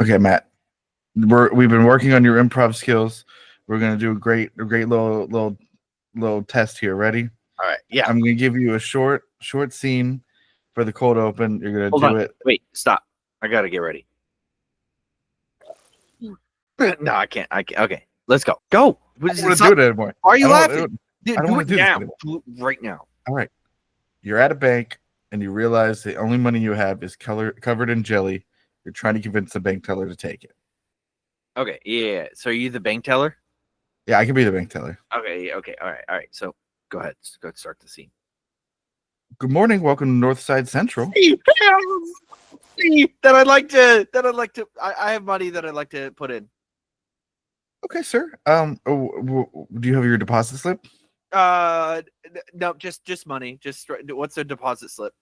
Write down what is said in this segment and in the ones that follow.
Okay, Matt. We've been working on your improv skills. We're gonna do a great little test here. Ready? All right. Yeah. I'm gonna give you a short scene for the cold open. You're gonna Hold do on. it. Wait. Stop. I gotta get ready. No, I can't. Okay. Let's go. Go. I don't want to do it anymore. Why are you I laughing? I don't want to do this anymore. Do it right now. All right. You're at a bank and you realize the only money you have is covered in jelly. You're trying to convince the bank teller to take it. Okay. Yeah. So are you the bank teller? Yeah, I can be the bank teller. Okay. Okay. All right. So go ahead. Go start the scene. Good morning. Welcome to Northside Central. I have money that I'd like to put in. Okay, sir. Do you have your deposit slip? No, just money. What's a deposit slip?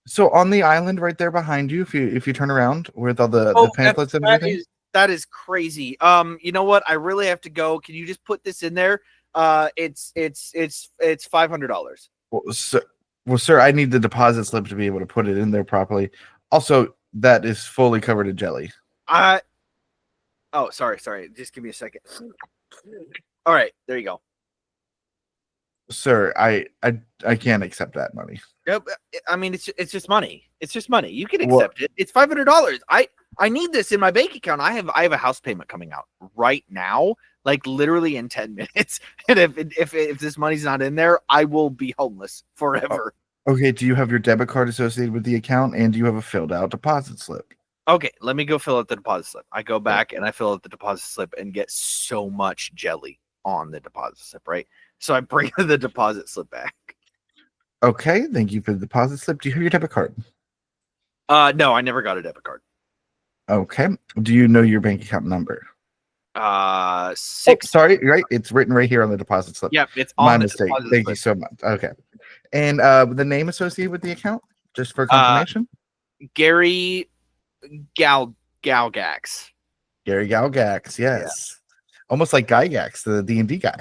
So on the island right there behind you, if you turn around with all the pamphlets and everything. That is crazy. You know what? I really have to go. Can you just put this in there? It's $500. Well, sir, I need the deposit slip to be able to put it in there properly. Also, that is fully covered in jelly. Oh, sorry. Just give me a second. All right, there you go. Sir, I can't accept that money. Yep. I mean, it's just money. It's just money. You can accept it. It's $500. I need this in my bank account. I have a house payment coming out right now, like literally in 10 minutes. And if this money's not in there, I will be homeless forever. Okay, do you have your debit card associated with the account, and do you have a filled out deposit slip? Okay, let me go fill out the deposit slip. I go back and I fill out the deposit slip and get so much jelly on the deposit slip, right? So I bring the deposit slip back. Okay, thank you for the deposit slip. Do you have your debit card? No, I never got a debit card. Okay. Do you know your bank account number? 6. Oh, sorry, right? It's written right here on the deposit slip. Yep, it's on my the mistake. deposit Thank slip. you so much. Okay. And the name associated with the account, just for confirmation? Gary Galgax. Gary Galgax, yes. Yeah. Almost like Gygax, the D&D guy.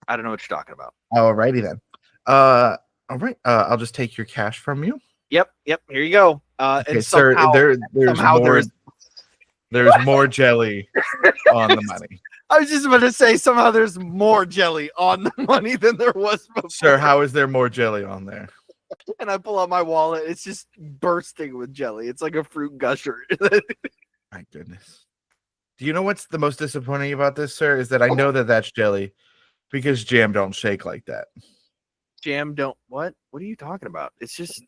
I don't know what you're talking about. Alrighty then. All right. I'll just take your cash from you. Yep. Here you go. Okay, and sir, there's more jelly on the money. I was just about to say somehow there's more jelly on the money than there was before. Sir, how is there more jelly on there? And I pull out my wallet. It's just bursting with jelly. It's like a fruit gusher. My goodness. Do you know what's the most disappointing about this, sir? Is that I know that that's jelly because jam don't shake like that. Jam don't what? What are you talking about? It's just...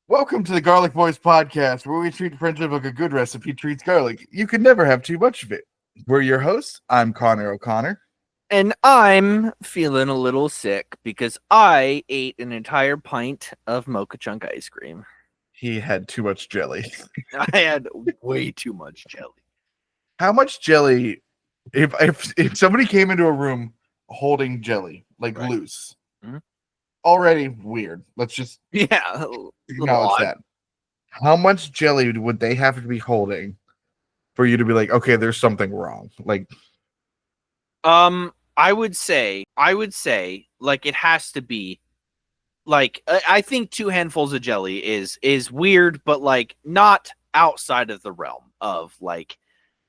Welcome to the Garlic Boys podcast, where we treat friendship like a good recipe treats garlic. You can never have too much of it. We're your hosts. I'm Connor O'Connor. And I'm feeling a little sick because I ate an entire pint of Mocha Chunk ice cream. He had too much jelly. I had way too much jelly. How much jelly? If somebody came into a room holding jelly, like right. Loose, already weird. Let's just acknowledge that. How much jelly would they have to be holding for you to be like, okay, there's something wrong? Like, I would say, like it has to be, like I think 2 handfuls of jelly is weird, but like not outside of the realm of like.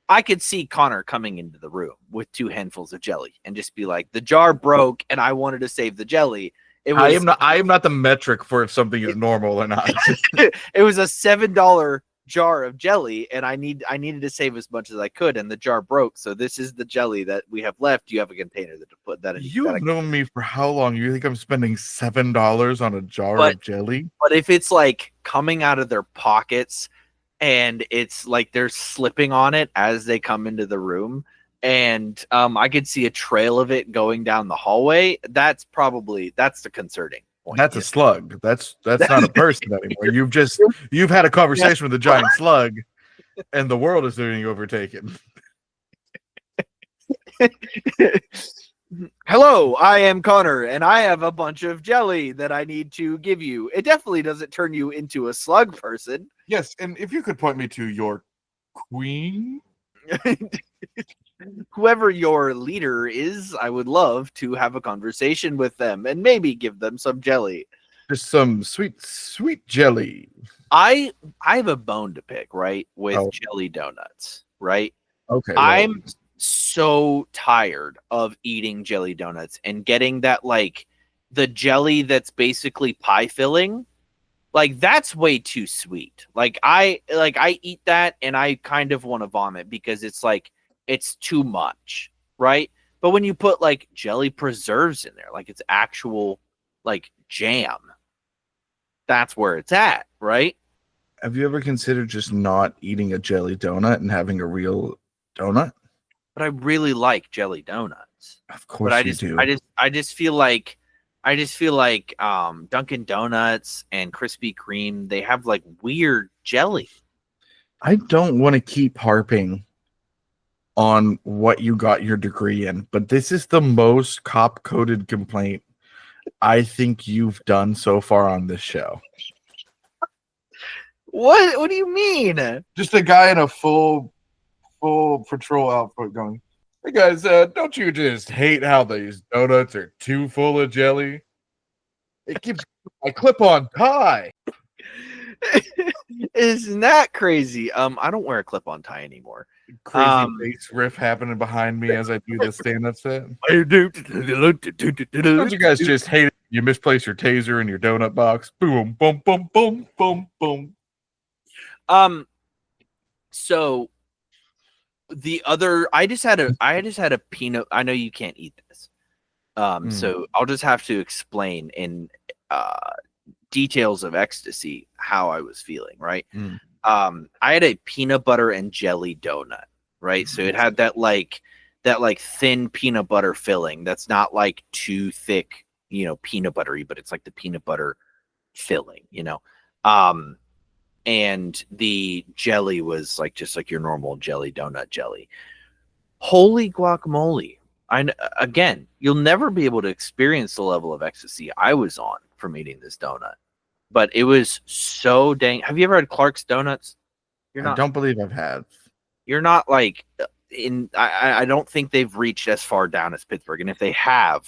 I could see Connor coming into the room with 2 handfuls of jelly and just be like, the jar broke and I wanted to save the jelly. I am not the metric for if something is normal or not. It was a $7 jar of jelly, and I needed to save as much as I could, and the jar broke. So this is the jelly that we have left. You have a container to put that in. You have known me for how long? You think I'm spending $7 on a jar of jelly? But if it's like coming out of their pockets and it's like they're slipping on it as they come into the room, and I could see a trail of it going down the hallway, that's the concerning point. That's a slug. That's not a person anymore. You've had a conversation with a giant slug, and the world is being overtaken. Hello, I am Connor, and I have a bunch of jelly that I need to give you. It definitely doesn't turn you into a slug person. Yes, and if you could point me to your queen. Whoever your leader is, I would love to have a conversation with them and maybe give them some jelly. Just some sweet jelly. I have a bone to pick, right, with jelly donuts, right? Okay. I'm so tired of eating jelly donuts and getting that, like, the jelly that's basically pie filling. Like, that's way too sweet. Like I eat that and I kind of want to vomit because it's like it's too much, right? But when you put like jelly preserves in there, like it's actual like jam, that's where it's at, right? Have you ever considered just not eating a jelly donut and having a real donut? But I really like jelly donuts. Of course you do. I just feel like Dunkin' Donuts and Krispy Kreme, they have like weird jelly. I don't want to keep harping on what you got your degree in, but this is the most cop-coded complaint I think you've done so far on this show. What do you mean? Just a guy in a full patrol outfit going, "Hey guys, don't you just hate how these donuts are too full of jelly? It keeps my clip-on tie." Isn't that crazy? I don't wear a clip-on tie anymore. Crazy bass riff happening behind me as I do the stand-up set. Don't you guys just hate it? You misplace your taser in your donut box. Boom, boom, boom, boom, boom, boom. So the other, I just had a peanut. I know you can't eat this. So I'll just have to explain in details of ecstasy how I was feeling, right? I had a peanut butter and jelly donut, right? So it had that thin peanut butter filling that's not like too thick, peanut buttery, but it's like the peanut butter filling, and the jelly was like just like your normal jelly donut jelly. Holy guacamole. Again, you'll never be able to experience the level of ecstasy I was on from eating this donut. But it was so dang. Have you ever had Clark's Donuts? I don't believe I've had. You're not like I don't think they've reached as far down as Pittsburgh. And if they have,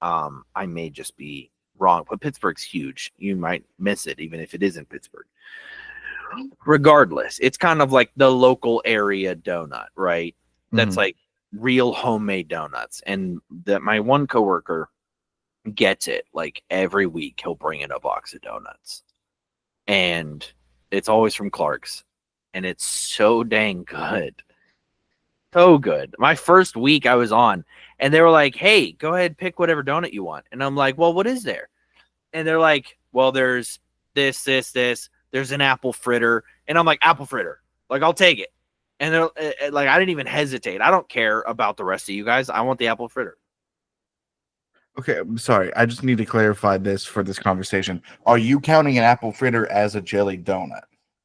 I may just be wrong. But Pittsburgh's huge. You might miss it even if it isn't Pittsburgh. Regardless, it's kind of like the local area donut, right? That's like real homemade donuts. And that my one coworker gets it like every week. He'll bring in a box of donuts, and it's always from Clark's, and it's so dang good. So good. My first week I was on, and they were like, "Hey, go ahead, pick whatever donut you want." And I'm like, "Well, what is there?" And they're like, "Well, there's this. There's an apple fritter." And I'm like, "Apple fritter, like I'll take it." And they're like, I didn't even hesitate. I don't care about the rest of you guys. I want the apple fritter. Okay, I'm sorry. I just need to clarify this for this conversation. Are you counting an apple fritter as a jelly donut?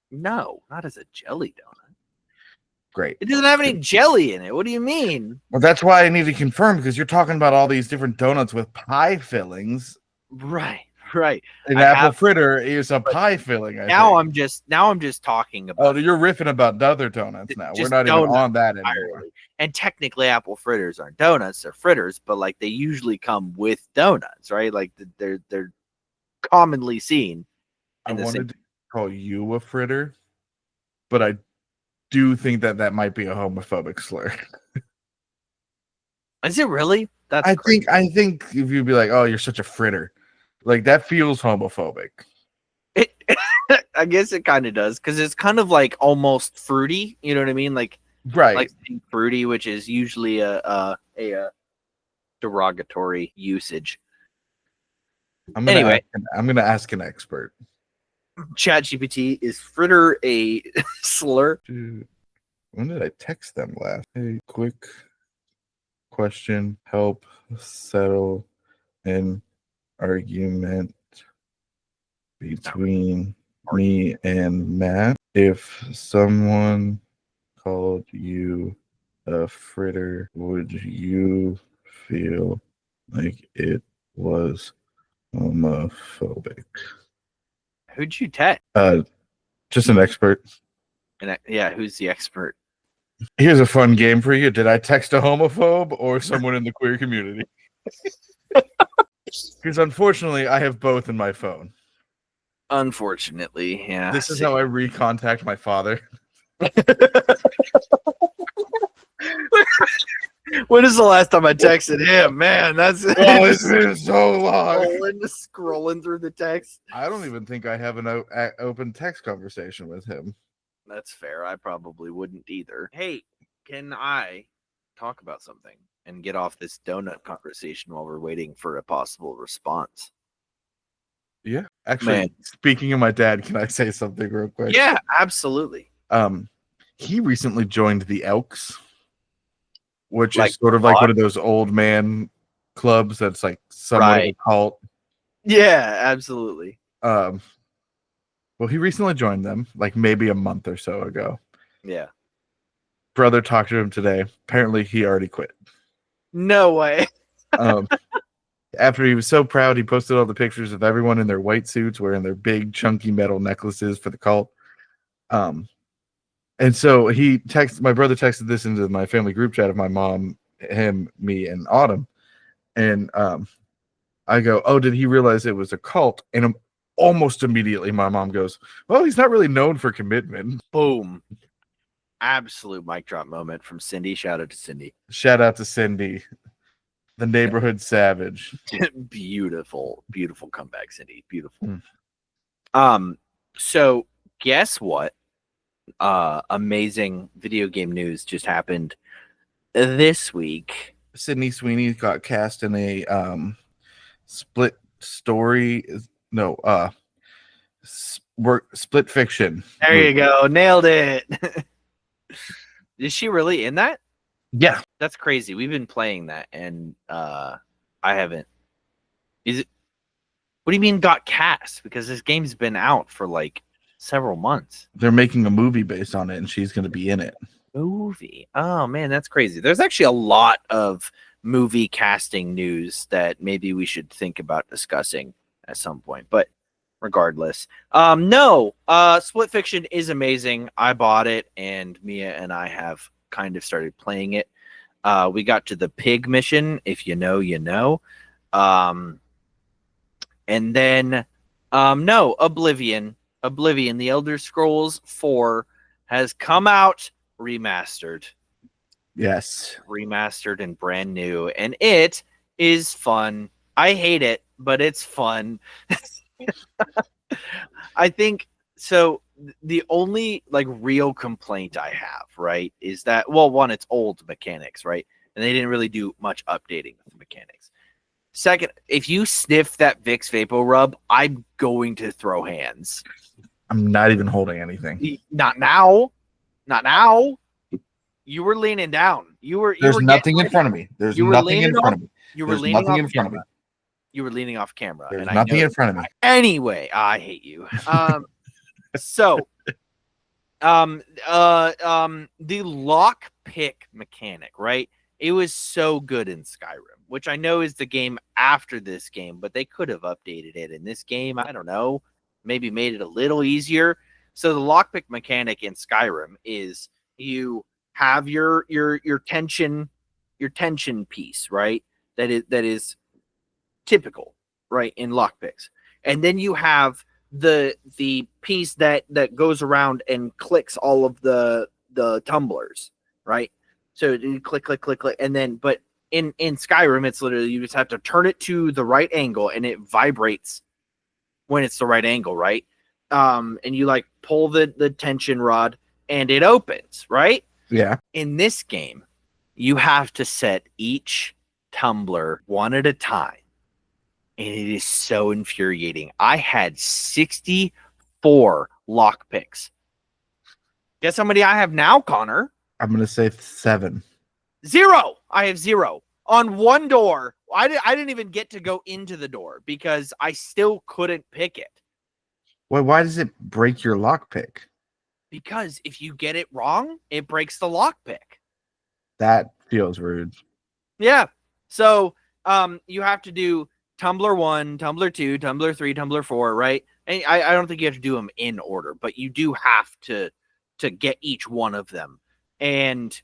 No, not as a jelly donut. Great. It doesn't have any jelly in it. What do you mean? Well, that's why I need to confirm, because you're talking about all these different donuts with pie fillings. Right. An apple fritter is a pie filling. Now I'm just talking about. Oh, you're riffing about the other donuts now. We're not even on that anymore. Entirely. And technically, apple fritters aren't donuts; they're fritters, but like they usually come with donuts, right? Like they're commonly seen. I wanted to call you a fritter, but I do think that might be a homophobic slur. Is it really? I think if you'd be like, "Oh, you're such a fritter," like that feels homophobic. I guess it kind of does, because it's kind of like almost fruity. You know what I mean? Like fruity, which is usually a derogatory usage. I'm gonna ask an expert. ChatGPT, is fritter a slur? Dude, when did I text them last? Hey, quick question. Help settle an argument between me and Matt. If someone called you a fritter would you feel like it was homophobic? Who'd you text? Just an expert. Yeah, who's the expert? Here's a fun game for you. Did I text a homophobe or someone in the queer community? Because unfortunately, I have both in my phone. Unfortunately, yeah. This is how I recontact my father. When is the last time I texted him? Man, that's it's been so long. Scrolling through the text. I don't even think I have an open text conversation with him. That's fair. I probably wouldn't either. Hey, can I talk about something and get off this donut conversation while we're waiting for a possible response? Yeah. Actually, speaking of my dad, can I say something real quick? Yeah, absolutely. He recently joined the Elks, which is sort of like one of those old man clubs that's like somewhat of a cult. Yeah, absolutely. Well, he recently joined them, like maybe a month or so ago. Yeah. Brother talked to him today. Apparently, he already quit. No way. After he was so proud, he posted all the pictures of everyone in their white suits wearing their big, chunky metal necklaces for the cult. And so my brother texted this into my family group chat of my mom, him, me, and Autumn. And I go, oh, did he realize it was a cult? And almost immediately my mom goes, well, he's not really known for commitment. Boom. Absolute mic drop moment from Cindy. Shout out to Cindy. Shout out to Cindy, the neighborhood savage. Beautiful, beautiful comeback, Cindy. Beautiful. So guess what? Amazing video game news just happened this week. Sydney Sweeney got cast in a split fiction. There you go. Nailed it. Is she really in that? Yeah. That's crazy. We've been playing that and I haven't. Is it? What do you mean got cast? Because this game's been out for like several months. They're making a movie based on it and she's going to be in it. Movie. Oh man, that's crazy. There's actually a lot of movie casting news that maybe we should think about discussing at some point. But regardless, Split Fiction is amazing. I bought it and Mia and I have kind of started playing it. We got to the pig mission. If you know, you know. And then Oblivion, The Elder Scrolls 4 has come out remastered. Yes. Remastered and brand new. And it is fun. I hate it, but it's fun. I think so. The only like real complaint I have, right, is that, well, one, it's old mechanics, right? And they didn't really do much updating with the mechanics. Second, if you sniff that Vicks Vapo Rub, I'm going to throw hands. I'm not even holding anything. Not now. Not now. You were leaning down. There's nothing in front of me. There's nothing in front of me. You were leaning off camera. You were leaning off camera. There's nothing in front of me. Anyway, I hate you. So, the lock pick mechanic, right? It was so good in Skyrim, which I know is the game after this game, but they could have updated it in this game. I don't know, maybe made it a little easier. So the lockpick mechanic in Skyrim is you have your tension piece, right? That is typical, right, in lockpicks, and then you have the piece that goes around and clicks all of the tumblers, right? So you click, and then, but in Skyrim, it's literally you just have to turn it to the right angle, and it vibrates when it's the right angle, right? And you like pull the tension rod, and it opens, right? Yeah. In this game, you have to set each tumbler one at a time. And it is so infuriating. I had 64 lockpicks. Guess how many I have now, Connor? I'm going to say 7. 0. I have 0. On one door, I didn't even get to go into the door because I still couldn't pick it. Why does it break your lockpick? Because if you get it wrong, it breaks the lockpick. That feels rude. Yeah. So you have to do tumbler 1, tumbler 2, tumbler 3, tumbler 4, right? And I don't think you have to do them in order, but you do have to get each one of them. And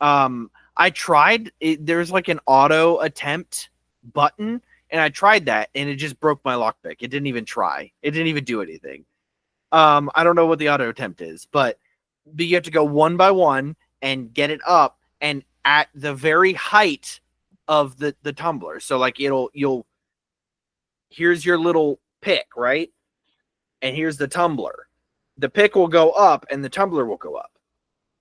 I tried there's like an auto attempt button, and I tried that and it just broke my lockpick. It didn't even try. It didn't even do anything. I don't know what the auto attempt is, but you have to go one by one and get it up, and at the very height of the tumbler. So like here's your little pick, right? And here's the tumbler. The pick will go up and the tumbler will go up.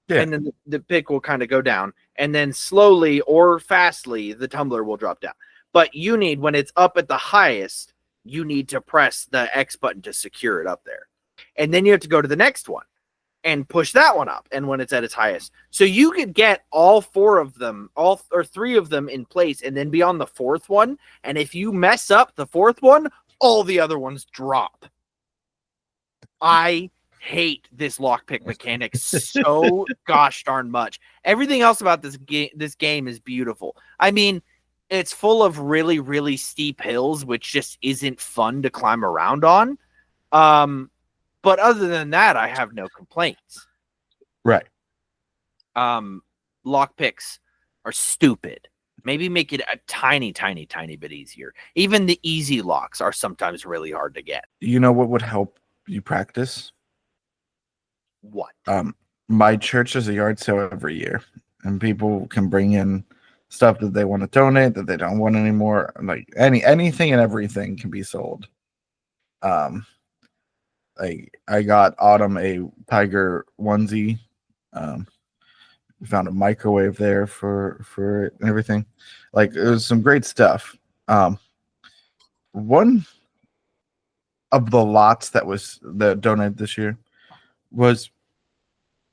Yeah. And then the pick will kind of go down, and then slowly or fastly the tumbler will drop down. But you need, when it's up at the highest, you need to press the X button to secure it up there. And then you have to go to the next one and push that one up, and when it's at its highest. So you could get all 4 of them, all or 3 of them in place, and then be on the 4th one. And if you mess up the 4th one, all the other ones drop. I hate this lockpick mechanic so gosh darn much. Everything else about this game is beautiful. I mean, it's full of really, really steep hills, which just isn't fun to climb around on. But other than that, I have no complaints. Right. Lockpicks are stupid. Maybe make it a tiny, tiny, tiny bit easier. Even the easy locks are sometimes really hard to get. You know what would help you practice? What? My church does a yard sale every year, and people can bring in stuff that they want to donate that they don't want anymore. Like anything and everything can be sold. I got Autumn a Tiger onesie. We found a microwave there for it and everything. Like, it was some great stuff. One of the lots that donated this year was,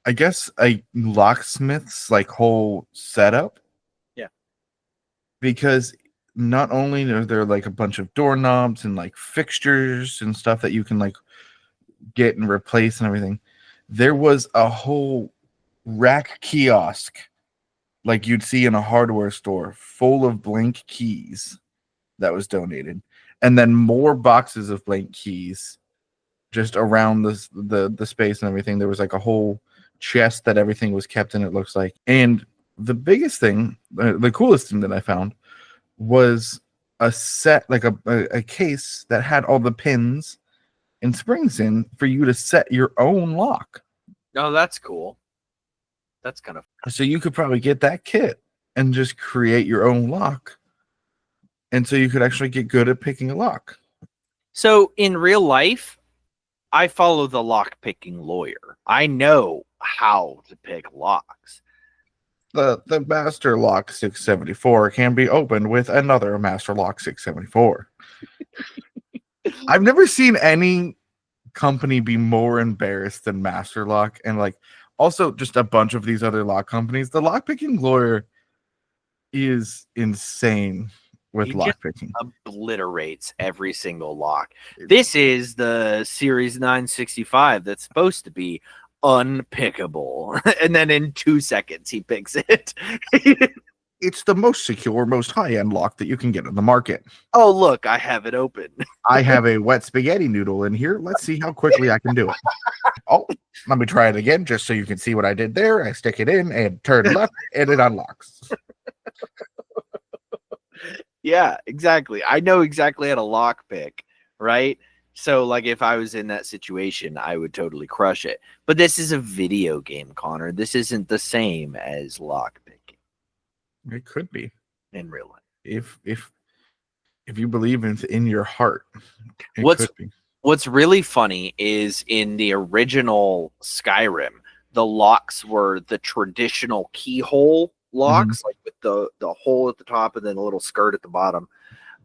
I guess, a locksmith's like whole setup. Yeah. Because not only are there like a bunch of doorknobs and like fixtures and stuff that you can like get and replace and everything, there was a whole rack kiosk like you'd see in a hardware store full of blank keys that was donated, and then more boxes of blank keys just around the space and everything. There was like a whole chest that everything was kept in, it looks like. And the biggest thing, the coolest thing that I found was a set, like a case that had all the pins and springs in for you to set your own lock. Oh, that's cool. That's kind of... So you could probably get that kit and just create your own lock. And so you could actually get good at picking a lock. So in real life, I follow the lock picking lawyer. I know how to pick locks. The Master Lock 674 can be opened with another Master Lock 674. I've never seen any company be more embarrassed than Master Lock, and like also just a bunch of these other lock companies. The lock picking lawyer is insane with lock picking. Obliterates every single lock. This is the Series 965 that's supposed to be unpickable, and then in 2 seconds he picks it. It's the most secure, most high-end lock that you can get on the market. Oh, look, I have it open. I have a wet spaghetti noodle in here. Let's see how quickly I can do it. Oh, let me try it again just so you can see what I did there. I stick it in and turn left, and it unlocks. Yeah, exactly. I know exactly how to lock pick, right? So, like, if I was in that situation, I would totally crush it. But this is a video game, Connor. This isn't the same as lock picking. It could be in real life. If you believe in your heart, What's really funny is in the original Skyrim, the locks were the traditional keyhole locks, like with the hole at the top and then a little skirt at the bottom.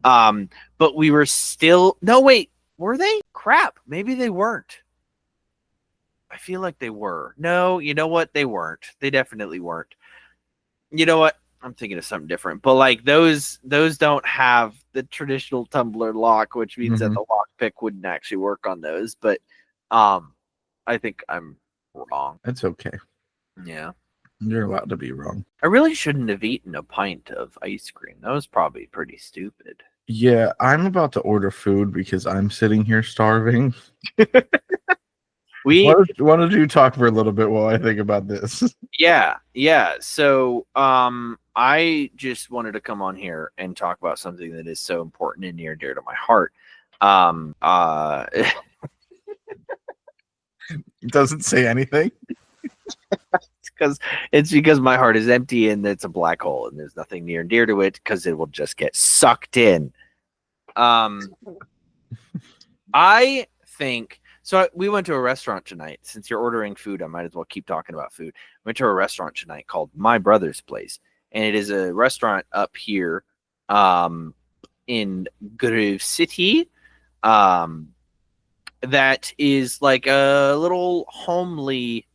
But we were still... No, wait. Were they? Crap. Maybe they weren't. I feel like they were. No, you know what? They weren't. They definitely weren't. You know what? I'm thinking of something different. But like those don't have the traditional tumbler lock, which means that the lock pick wouldn't actually work on those. But I think I'm wrong. That's okay. Yeah. You're allowed to be wrong. I really shouldn't have eaten a pint of ice cream. That was probably pretty stupid. Yeah, I'm about to order food because I'm sitting here starving. Why don't you talk for a little bit while I think about this? Yeah. So, I just wanted to come on here and talk about something that is so important and near and dear to my heart. It doesn't say anything. It's because my heart is empty and it's a black hole and there's nothing near and dear to it because it will just get sucked in. I think so. We went to a restaurant tonight. Since you're ordering food, I might as well keep talking about food. Went to a restaurant tonight called My Brother's Place, and it is a restaurant up here, in Grove City, that is like a little homely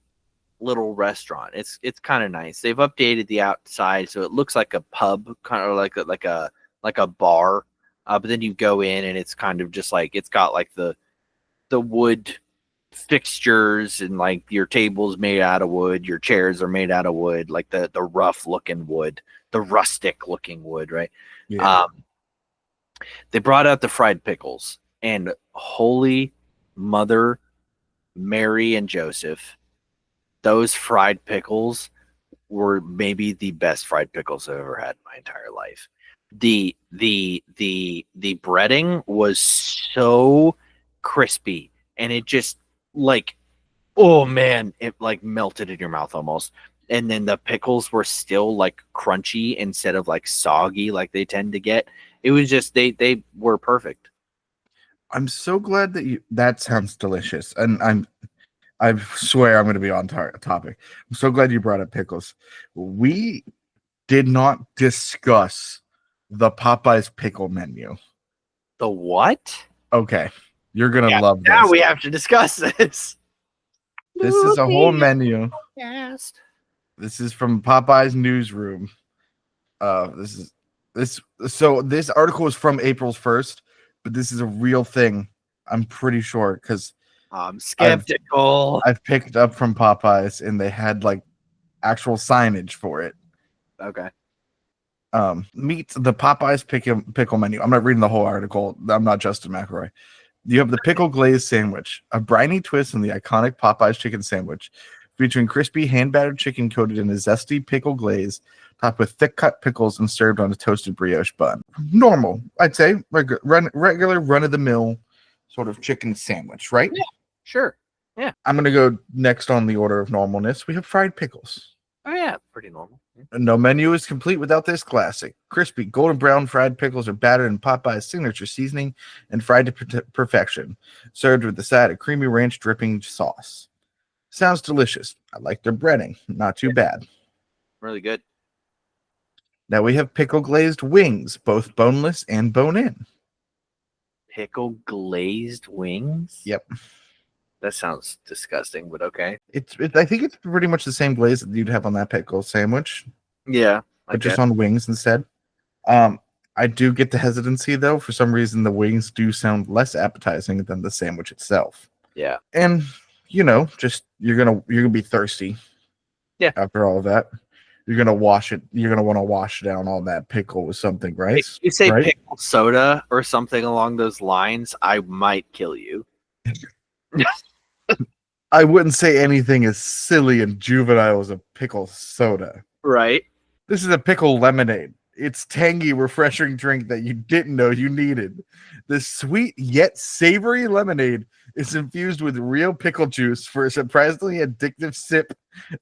little restaurant. It's kind of nice. They've updated the outside so it looks like a pub, kind of like a bar. But then you go in and it's kind of just like it's got like the wood fixtures and like your table's made out of wood, your chairs are made out of wood, like the rough looking wood, the rustic looking wood, right? Yeah. They brought out the fried pickles, and holy mother Mary and Joseph, those fried pickles were maybe the best fried pickles I've ever had in my entire life. The breading was so crispy, and it just like, oh man, it like melted in your mouth almost. And then the pickles were still like crunchy instead of like soggy like they tend to get. It was just they were perfect. I'm so glad that sounds delicious, and I swear I'm going to be on topic. I'm so glad you brought up pickles. We did not discuss the Popeyes Pickle Menu. The what? Okay, you're going to love this. Now we have to discuss this. This is a whole menu. Yes. This is from Popeyes Newsroom. So this article is from April 1st, but this is a real thing. I'm pretty sure because I'm skeptical. I've picked up from Popeyes and they had like actual signage for it. Okay. Meet the Popeyes pickle menu. I'm not reading the whole article. I'm not Justin McElroy. You have the pickle glazed sandwich, a briny twist on the iconic Popeyes chicken sandwich, featuring crispy hand-battered chicken coated in a zesty pickle glaze, topped with thick-cut pickles and served on a toasted brioche bun. Normal, I'd say, regular run-of-the-mill sort of chicken sandwich, right? Yeah, sure. Yeah. I'm going to go next on the order of normalness. We have fried pickles. Oh, yeah, pretty normal. No menu is complete without this classic. Crispy, golden brown fried pickles are battered in Popeye's signature seasoning and fried to perfection, served with a side of creamy ranch dripping sauce. Sounds delicious. I like their breading. Not too bad. Really good. Now we have pickle glazed wings, both boneless and bone-in. Pickle glazed wings? Yep. That sounds disgusting, but okay. I think it's pretty much the same glaze that you'd have on that pickle sandwich. Yeah. But just on wings instead. I do get the hesitancy though. For some reason, the wings do sound less appetizing than the sandwich itself. Yeah. And just you're gonna be thirsty. Yeah. After all of that, you're gonna wash it. You're gonna want to wash down all that pickle with something, right? If you say pickle soda or something along those lines, I might kill you. I wouldn't say anything as silly and juvenile as a pickle soda. Right. This is a pickle lemonade. It's tangy, refreshing drink that you didn't know you needed. This sweet yet savory lemonade is infused with real pickle juice for a surprisingly addictive sip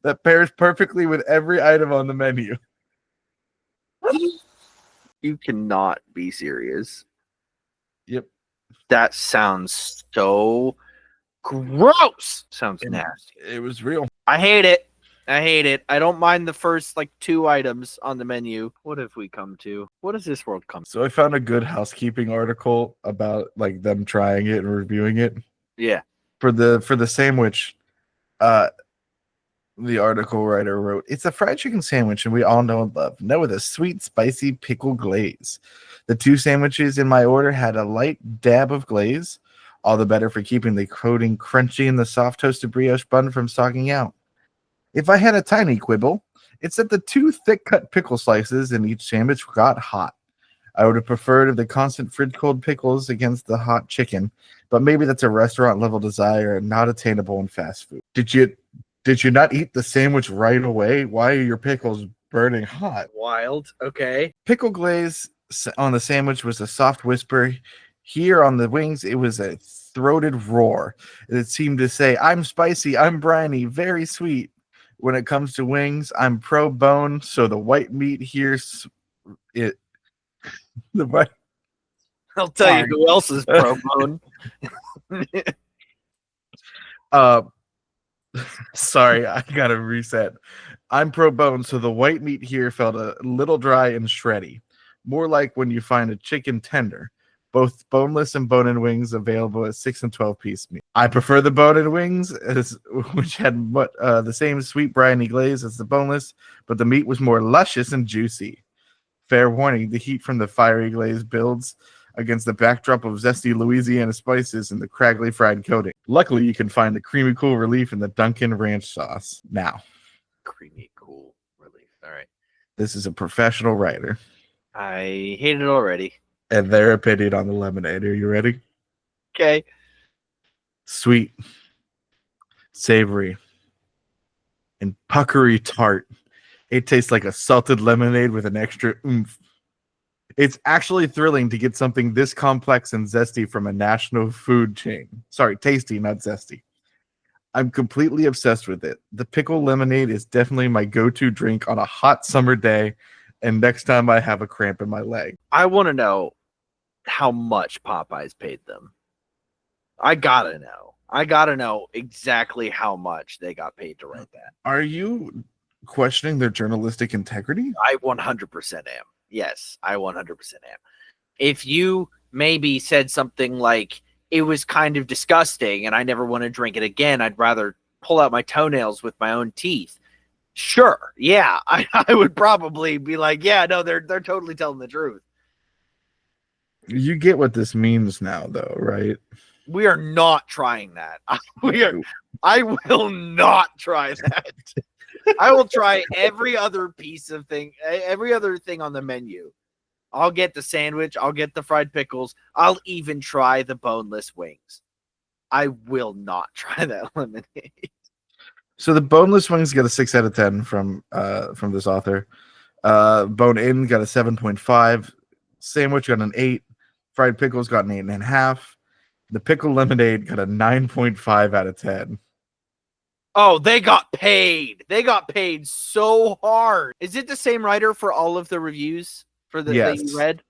that pairs perfectly with every item on the menu. You cannot be serious. Yep. That sounds so gross. Sounds nasty. It was real. I hate it. I don't mind the first 2 items on the menu. What have we come to? What does this world come to? So I found a Good Housekeeping article about them trying it and reviewing it. Yeah. For the sandwich, the article writer wrote, "It's a fried chicken sandwich and we all know and love. Now with a sweet, spicy pickle glaze. The 2 sandwiches in my order had a light dab of glaze, all the better for keeping the coating crunchy and the soft toasted brioche bun from soggy out. If I had a tiny quibble, It said the 2 thick-cut pickle slices in each sandwich got hot. I would have preferred the constant fridge-cold pickles against the hot chicken, but maybe that's a restaurant-level desire and not attainable in fast food. Did you not eat the sandwich right away? Why are your pickles burning hot? Wild. Okay. Pickle glaze on the sandwich was a soft whisper. Here on the wings, it was a throated roar. It seemed to say, I'm spicy, I'm briny, very sweet. When it comes to wings, I'm pro bone, so the white meat here's it. The white. I'll tell you who else is pro bone. Sorry, I gotta reset. I'm pro bone, so the white meat here felt a little dry and shreddy, more like when you find a chicken tender. Both boneless and bone-in wings available at 6 and 12 piece meat. I prefer the bone-in wings, which had the same sweet briny glaze as the boneless, but the meat was more luscious and juicy. Fair warning: the heat from the fiery glaze builds against the backdrop of zesty Louisiana spices and the craggly fried coating. Luckily, you can find the creamy cool relief in the Dunkin' ranch sauce. Now, creamy cool relief. All right. This is a professional writer. I hate it already. And their opinion on the lemonade. Are you ready? Okay. Sweet, savory, and puckery tart. It tastes like a salted lemonade with an extra oomph. It's actually thrilling to get something this complex and zesty from a national food chain. Sorry, tasty, not zesty. I'm completely obsessed with it. The pickle lemonade is definitely my go-to drink on a hot summer day, and next time I have a cramp in my leg. I want to know how much Popeyes paid them. I gotta know exactly how much they got paid to write that. Are you questioning their journalistic integrity? I 100% am. Yes, I 100% am. If you maybe said something like, it was kind of disgusting and I never want to drink it again, I'd rather pull out my toenails with my own teeth. Sure. Yeah, I would probably be like, yeah, no, they're totally telling the truth. You get what this means now, though, right? We are not trying that. I will not try that. I will try every other thing on the menu. I'll get the sandwich. I'll get the fried pickles. I'll even try the boneless wings. I will not try that lemonade. So the boneless wings got a 6 out of 10 from this author. Bone in got a 7.5. Sandwich got an 8. Fried pickles got an 8.5. The pickle lemonade got a 9.5 out of 10. Oh, they got paid. They got paid so hard. Is it the same writer for all of the reviews for that you read?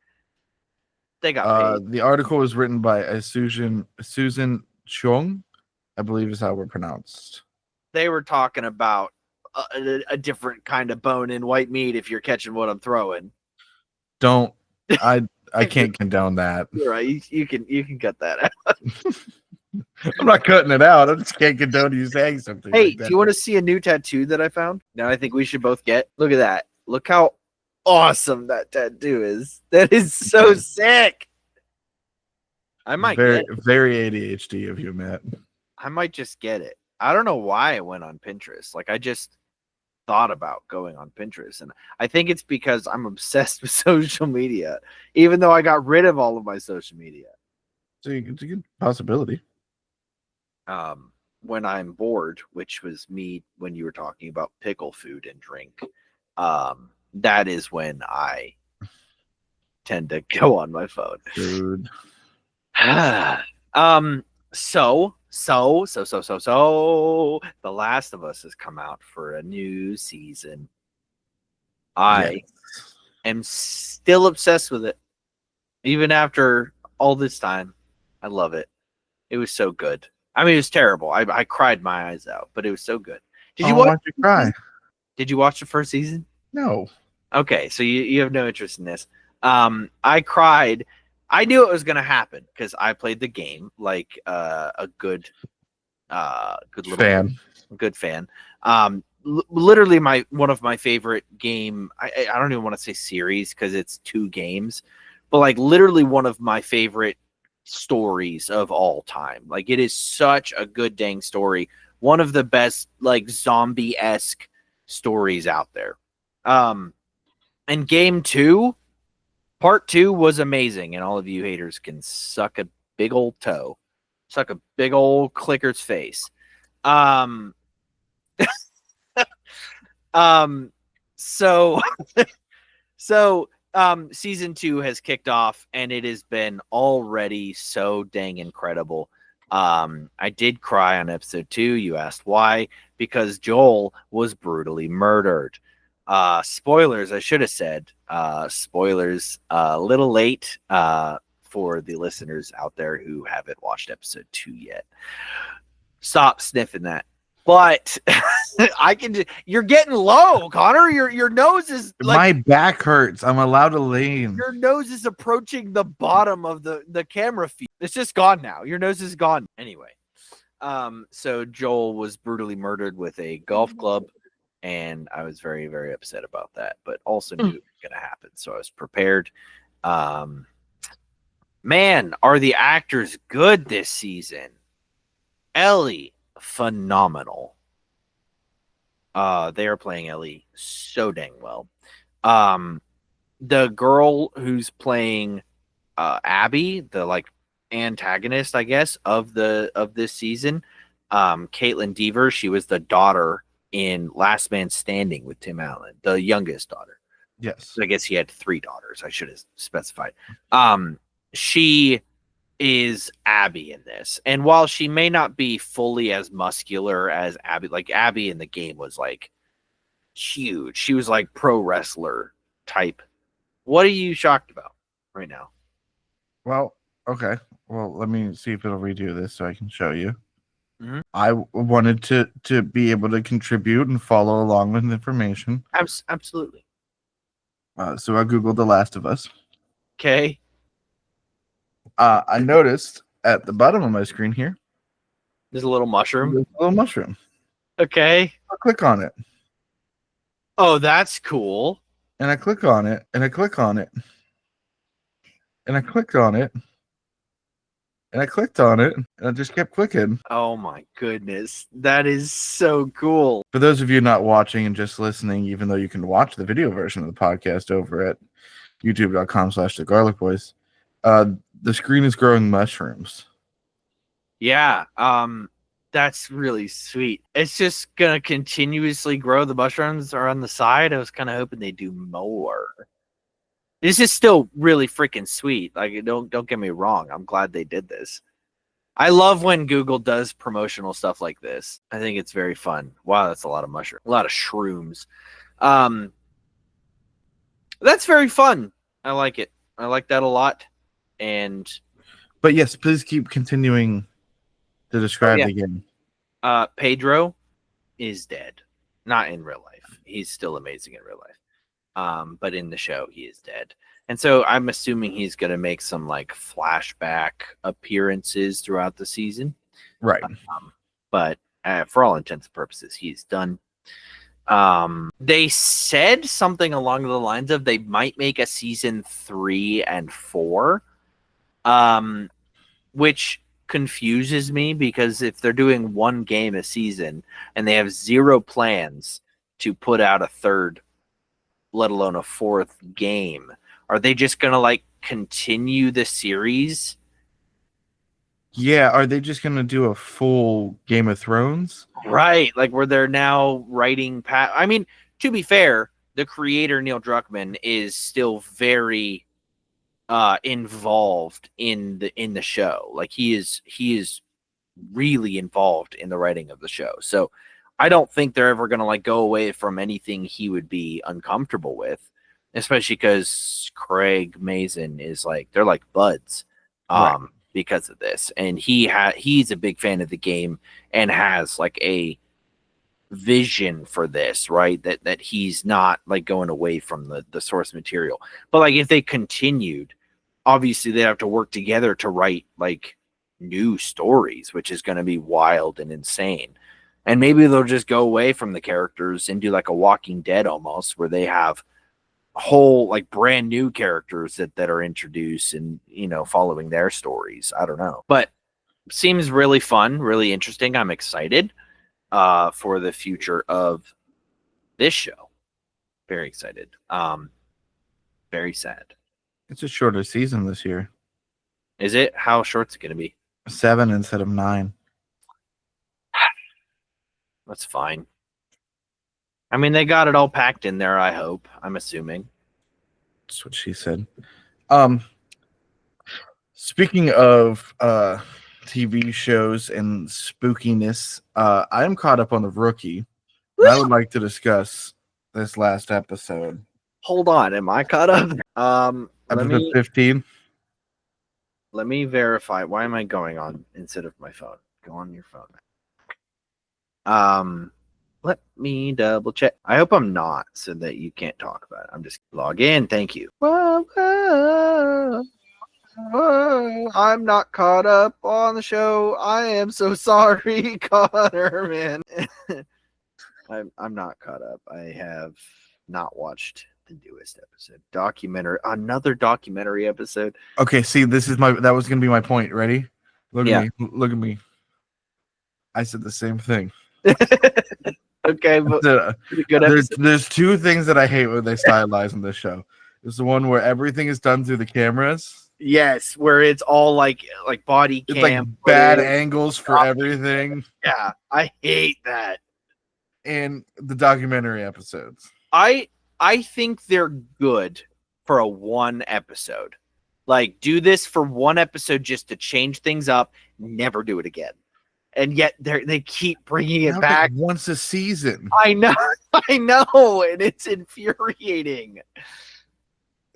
They got paid. The article was written by Susan Chung, I believe is how we're pronounced. They were talking about a different kind of bone in white meat, if you're catching what I'm throwing. Don't. I can't condone that. You're right. You can cut that out. I'm not cutting it out. I just can't condone you saying something. Hey, like that. Do you want to see a new tattoo that I found? Now I think we should both get. Look at that. Look how awesome that tattoo is. That is so sick. I might get it. Very ADHD of you, Matt. I might just get it. I don't know why I went on Pinterest. Like, I just thought about going on Pinterest, and I think it's because I'm obsessed with social media, even though I got rid of all of my social media. So it's a good possibility. When I'm bored, which was me when you were talking about pickle food and drink, that is when I tend to go on my phone. Dude. So The Last of Us has come out for a new season. I am still obsessed with it, even after all this time. I love it. It was so good. I mean, it was terrible. I cried my eyes out, but it was so good. Did you watch it cry? Did you watch the first season? No. Okay, so you have no interest in this. I cried. I knew it was going to happen because I played the game like a good little fan. Good fan. Literally one of my favorite game. I don't even want to say series because it's 2 games, but like literally one of my favorite stories of all time. Like, it is such a good dang story. One of the best like zombie-esque stories out there. And game 2, part 2 was amazing, and all of you haters can suck a big old toe, suck a big old clicker's face. So season 2 has kicked off, and it has been already so dang incredible. I did cry on episode 2. You asked why? Because Joel was brutally murdered. Spoilers, I should have said. Spoilers, a little late for the listeners out there who haven't watched episode 2 yet. Stop sniffing that. But I can. You're getting low, Connor. Your nose is like, my back hurts. I'm allowed to lean. Your nose is approaching the bottom of the camera feed. It's just gone now. Your nose is gone. Anyway, so Joel was brutally murdered with a golf club, and I was very, very upset about that, but also knew it was going to happen, so I was prepared. Man, are the actors good this season? Ellie, phenomenal. They are playing Ellie so dang well. The girl who's playing Abby, the like antagonist, I guess, of this season, Caitlin Deaver, she was the daughter in Last Man Standing with Tim Allen, the youngest daughter. Yes. So I guess he had 3 daughters. I should have specified. She is Abby in this. And while she may not be fully as muscular as Abby, like Abby in the game was like huge. She was like pro wrestler type. What are you shocked about right now? Well, okay. Well, let me see if it'll redo this so I can show you. Mm-hmm. I wanted to be able to contribute and follow along with information. Absolutely. So I Googled The Last of Us. Okay. I noticed at the bottom of my screen here, there's a little mushroom. There's a little mushroom. Okay. I click on it. Oh, that's cool. And I click on it, and I click on it, and I clicked on it, and I clicked on it, and I just kept clicking. Oh my goodness. That is so cool. For those of you not watching and just listening, even though you can watch the video version of the podcast over at youtube.com/thegarlicboys, the screen is growing mushrooms. Yeah, that's really sweet. It's just gonna continuously grow. The mushrooms are on the side. I was kind of hoping they do more. This is still really freaking sweet. Like, don't get me wrong. I'm glad they did this. I love when Google does promotional stuff like this. I think it's very fun. Wow, that's a lot of mushrooms, a lot of shrooms. That's very fun. I like it. I like that a lot. But yes, please keep continuing to describe the game. Pedro is dead. Not in real life. He's still amazing in real life. But in the show, he is dead. And so I'm assuming he's going to make some like flashback appearances throughout the season. Right. But for all intents and purposes, he's done. They said something along the lines of they might make a season 3 and 4. Which confuses me, because if they're doing one game a season and they have 0 plans to put out a 3rd, let alone a 4th game, are they just gonna like continue the series? Yeah, are they just gonna do a full Game of Thrones? Right, like where they're now writing I mean, to be fair, the creator Neil Druckmann is still very involved in the show. Like he is really involved in the writing of the show. So I don't think they're ever going to like go away from anything he would be uncomfortable with, especially because Craig Mazin is like, they're like buds because of this. And he's a big fan of the game and has like a vision for this, right? That he's not like going away from the source material. But like if they continued, obviously they have to work together to write like new stories, which is going to be wild and insane. And maybe they'll just go away from the characters and do like a Walking Dead almost, where they have whole like brand new characters that are introduced and, you know, following their stories. I don't know, but seems really fun, really interesting. I'm excited for the future of this show. Very excited. Very sad. It's a shorter season this year. Is it? How short's it going to be? 7 instead of 9. That's fine. I mean, they got it all packed in there, I hope. I'm assuming. That's what she said. Speaking of TV shows and spookiness, I am caught up on The Rookie. I would like to discuss this last episode. Hold on, am I caught up? Episode 15. Let me verify. Why am I going on instead of my phone? Go on your phone. Let me double check. I hope I'm not, so that you can't talk about it. I'm just log in. Thank you. Whoa, whoa, whoa. I'm not caught up on the show. I am so sorry, Connor, man. I'm not caught up. I have not watched the newest episode. Another documentary episode. Okay, see, that was gonna be my point. Ready? Look at me. Look at me. I said the same thing. Okay, but there's two things that I hate when they stylize in this show. There's the one where everything is done through the cameras. Yes, where it's all like body cam. It's like bad angles for everything. Yeah, I hate that. And the documentary episodes. I think they're good for a one episode. Like, do this for one episode just to change things up. Never do it again. And yet they keep bringing it back once a season. I know, and it's infuriating.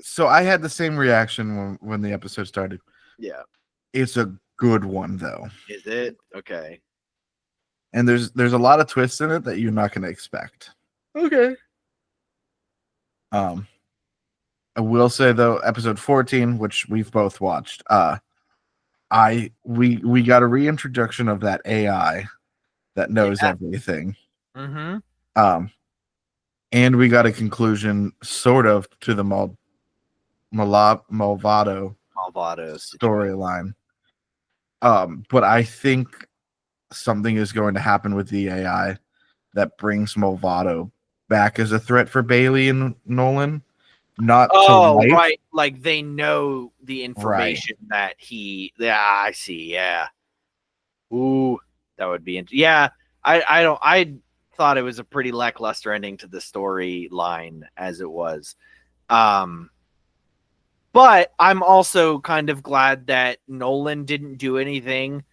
So I had the same reaction when the episode started. Yeah, it's a good one though. Is it? Okay. And there's a lot of twists in it that you're not going to expect. Okay. I will say though, episode 14, which we've both watched, we got a reintroduction of that AI that knows everything. Mm-hmm. And we got a conclusion sort of to the Malvado storyline. But I think something is going to happen with the AI that brings Malvado back as a threat for Bailey and Nolan. Not to life. Right. Like they know the information that he. Yeah, I see. Yeah. Ooh, that would be interesting. Yeah, I thought it was a pretty lackluster ending to the storyline as it was. But I'm also kind of glad that Nolan didn't do anything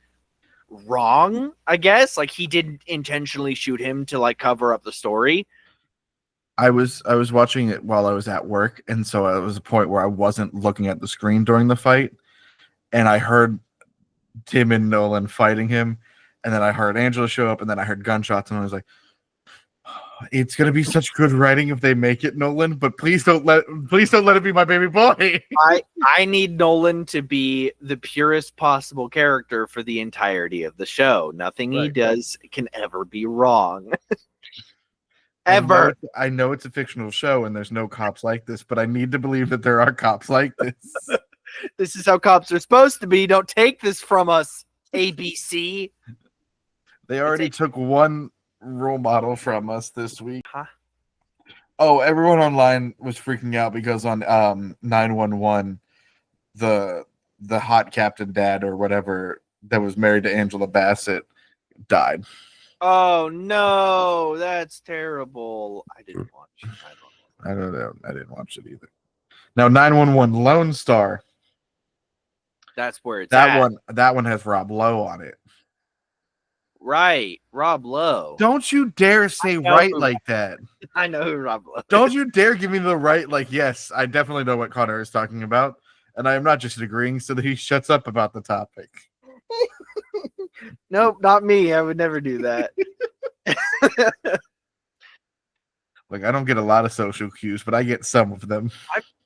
wrong, I guess. Like he didn't intentionally shoot him to like cover up the story. I was watching it while I was at work, and so it was a point where I wasn't looking at the screen during the fight, and I heard Tim and Nolan fighting him, and then I heard Angela show up, and then I heard gunshots, and I was like, it's gonna be such good writing if they make it Nolan, but please don't let it be my baby boy. I need Nolan to be the purest possible character for the entirety of the show. Nothing he does can ever be wrong. Ever. I know it's a fictional show and there's no cops like this, but I need to believe that there are cops like this. This is how cops are supposed to be. Don't take this from us, ABC. They already took one role model from us this week. Huh? Oh, everyone online was freaking out because on 911, the hot captain dad or whatever that was married to Angela Bassett died. Oh no, that's terrible. I didn't watch it. I don't know. I didn't watch it either. Now 911 Lone Star. That's where it's at. That one has Rob Lowe on it. Right, Rob Lowe. Don't you dare say right like that. I know who Rob Lowe is. Don't you dare give me the right, like, yes, I definitely know what Connor is talking about. And I am not just agreeing so that he shuts up about the topic. Nope, not me. I would never do that. Like, I don't get a lot of social cues, but I get some of them.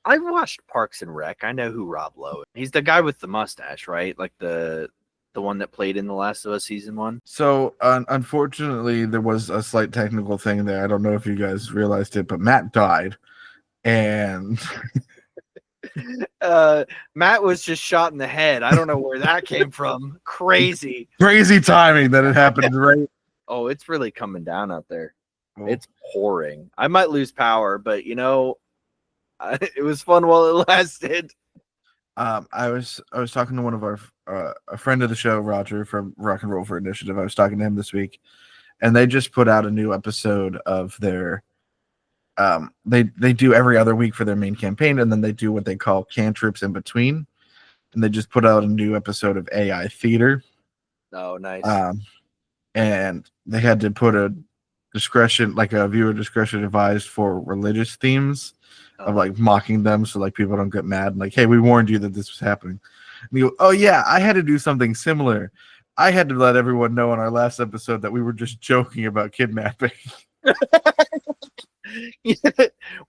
I've watched Parks and Rec. I know who Rob Lowe is. He's the guy with the mustache, right? Like the one that played in The Last of Us season 1. So, unfortunately, there was a slight technical thing there. I don't know if you guys realized it, but Matt died. And Matt was just shot in the head. I don't know where that came from. Crazy timing that it happened, right? Oh, it's really coming down out there. It's pouring. I might lose power, but it was fun while it lasted. I was talking to one of our a friend of the show, Roger from Rock and Roll for Initiative. I was talking to him this week, and they just put out a new episode of their. They do every other week for their main campaign, and then they do what they call cantrips in between, and they just put out a new episode of AI Theater. Oh, nice. And they had to put a discretion, like a viewer discretion advised for religious themes of like mocking them, so like people don't get mad. Like, hey, we warned you that this was happening. And you go, oh yeah, I had to do something similar. I had to let everyone know in our last episode that we were just joking about kidnapping.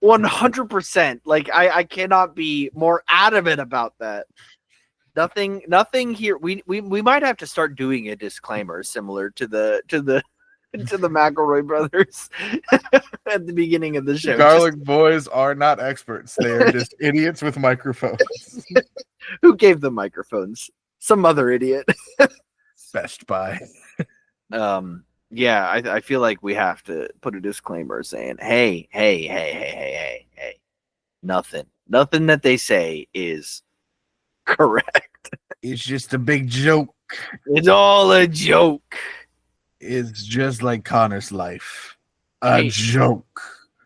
100%. Like I cannot be more adamant about that. Nothing here. We might have to start doing a disclaimer similar to the McElroy brothers at the beginning of the show. Garlic boys are not experts. They are just idiots with microphones. Who gave them microphones? Some other idiot. Best Buy. Yeah, I feel like we have to put a disclaimer saying, hey, nothing that they say is correct. It's just a big joke. It's all a joke. It's just like Connor's life. A joke.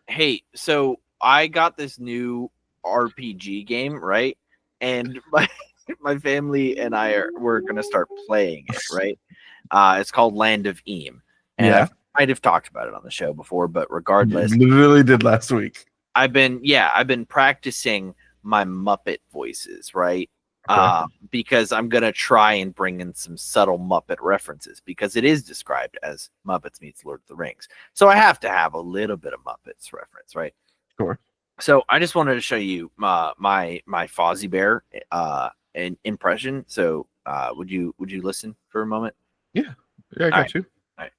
Hey, so I got this new RPG game, right? And my family and we're going to start playing it, right? It's called Land of Eam. And I might have talked about it on the show before, but regardless. You literally did last week. I've been practicing my Muppet voices, right? Okay. Because I'm going to try and bring in some subtle Muppet references because it is described as Muppets meets Lord of the Rings. So I have to have a little bit of Muppets reference, right? Sure. So I just wanted to show you my Fozzie Bear impression. So would you listen for a moment? Yeah, I got you. All right.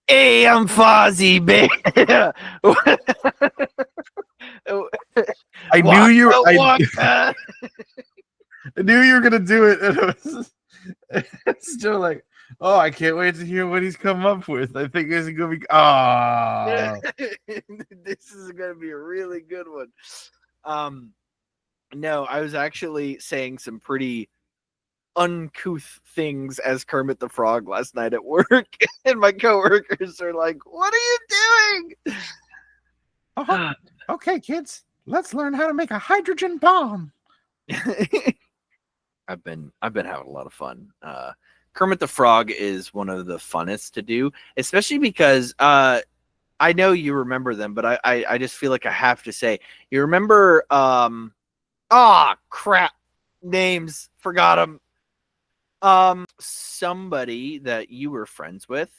Hey, I'm Fozzie Bear. I knew you were gonna do it. And it's still like, oh, I can't wait to hear what he's come up with. I think it's gonna be. This is gonna be a really good one. No, I was actually saying some pretty uncouth things as Kermit the Frog last night at work, and my coworkers are like, "What are you doing?" Okay, kids, let's learn how to make a hydrogen bomb. I've been having a lot of fun. Kermit the Frog is one of the funnest to do, especially because I know you remember them, but I just feel like I have to say, you remember crap, names, forgot them. Somebody that you were friends with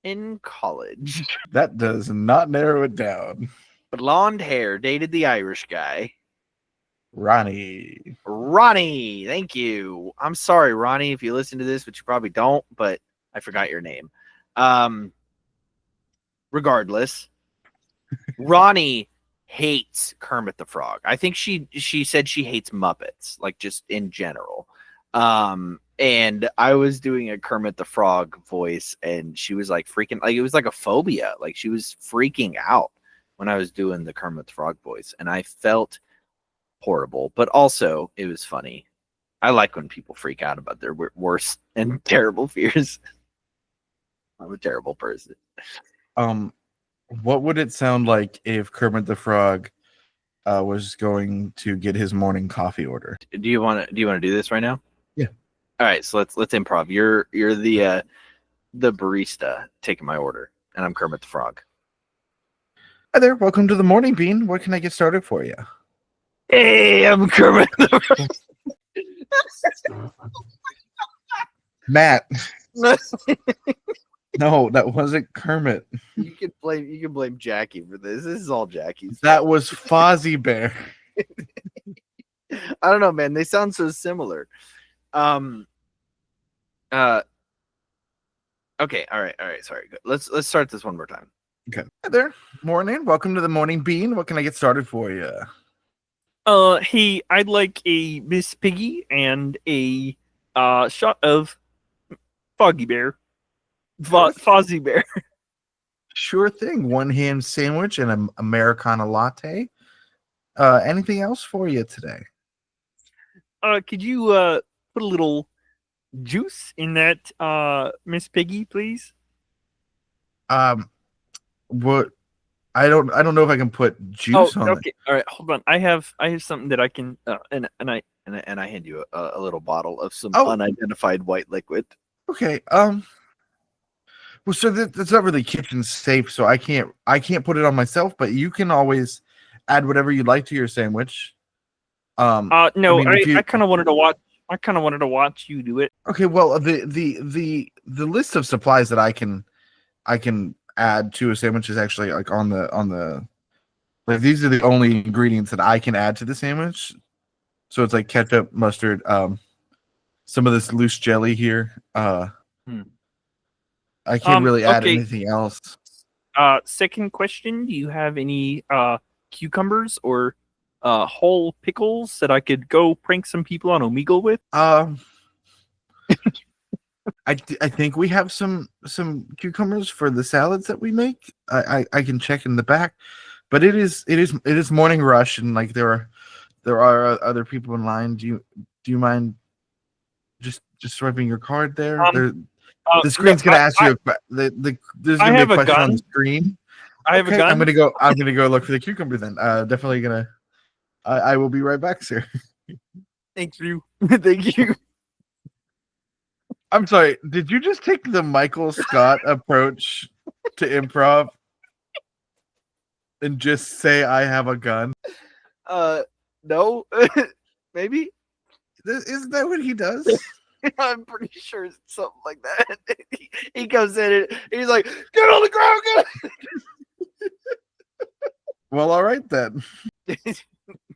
in college. That does not narrow it down. Blonde hair, dated the Irish guy. Ronnie, thank you. I'm sorry, Ronnie, if you listen to this, which you probably don't, but I forgot your name. Regardless, Ronnie hates Kermit the Frog. I think she said she hates Muppets, like just in general. And I was doing a Kermit the Frog voice, and she was like freaking, like it was like a phobia. Like she was freaking out when I was doing the Kermit the Frog voice, and I felt horrible, but also it was funny. I like when people freak out about their worst and terrible fears. I'm a terrible person. What would it sound like if Kermit the Frog was going to get his morning coffee order? Do you want to do this right now? Yeah. All right, so let's improv. You're the barista taking my order, and I'm Kermit the Frog. Hi there, welcome to the Morning Bean. What can I get started for you? Hey, I'm Kermit the Frog. Matt. No, that wasn't Kermit. You can blame Jackie for this. This is all Jackie's. That was Fozzie Bear. I don't know, man. They sound so similar. Okay, all right. Sorry. Good. Let's start this one more time. Okay. Hi there. Morning. Welcome to the Morning Bean. What can I get started for you? Hey, I'd like a Miss Piggy and a shot of Foggy Bear. Fozzie Bear. Sure thing. One ham sandwich and an Americana latte. Anything else for you today? Could you put a little juice in that, Miss Piggy, please? What? I don't know if I can put juice on okay. All right, hold on. I have something that I can and I hand you a little bottle of some Oh. unidentified white liquid. Okay. Well, so that's not really kitchen safe, so I can't put it on myself. But you can always add whatever you'd like to your sandwich. No, I kind of wanted to watch. I kind of wanted to watch you do it. Okay. Well, the list of supplies that I can add to a sandwich is actually like on the like these are the only ingredients that I can add to the sandwich. So it's like ketchup, mustard, some of this loose jelly here. I can't really add anything else. Second question: do you have any cucumbers or whole pickles that I could go prank some people on Omegle with? I think we have some cucumbers for the salads that we make. I can check in the back, but it is morning rush and like there are other people in line. Do you mind just swiping your card there? The screen's gonna ask you. There's gonna be a question on the screen. I have a gun. I'm gonna go look for the cucumber then. Definitely gonna. I will be right back, sir. Thank you. Thank you. I'm sorry. Did you just take the Michael Scott approach to improv and just say I have a gun? No. Maybe. Isn't that what he does? I'm pretty sure it's something like that. He comes in and he's like, "Get on the ground, get." Well, all right then.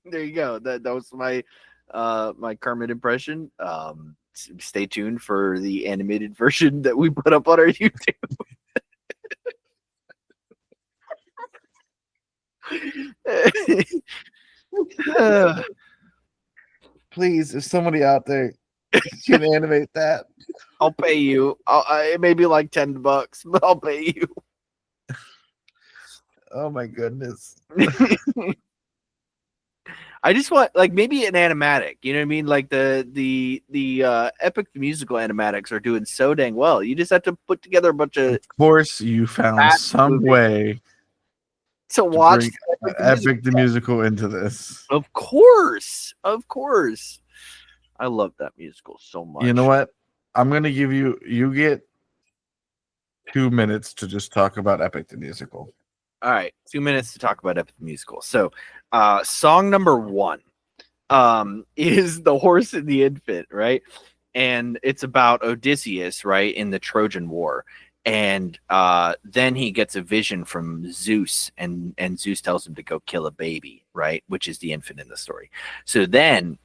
There you go. That was my my Kermit impression. Stay tuned for the animated version that we put up on our YouTube. Please, if somebody out there can animate that, I'll pay you. It may be like $10, but I'll pay you. Oh my goodness. I just want like maybe an animatic, you know what I mean? Like the Epic Musical animatics are doing so dang well. You just have to put together a bunch of. Of course, you found some way to watch Epic the Musical into this. Of course. I love that musical so much. You know what? I'm gonna give you get 2 minutes to just talk about Epic the Musical. All right, 2 minutes to talk about Epic the Musical. So, song number 1 is The Horse and the Infant, right? And it's about Odysseus, right, in the Trojan War. And then he gets a vision from Zeus, and Zeus tells him to go kill a baby, right, which is the infant in the story. So then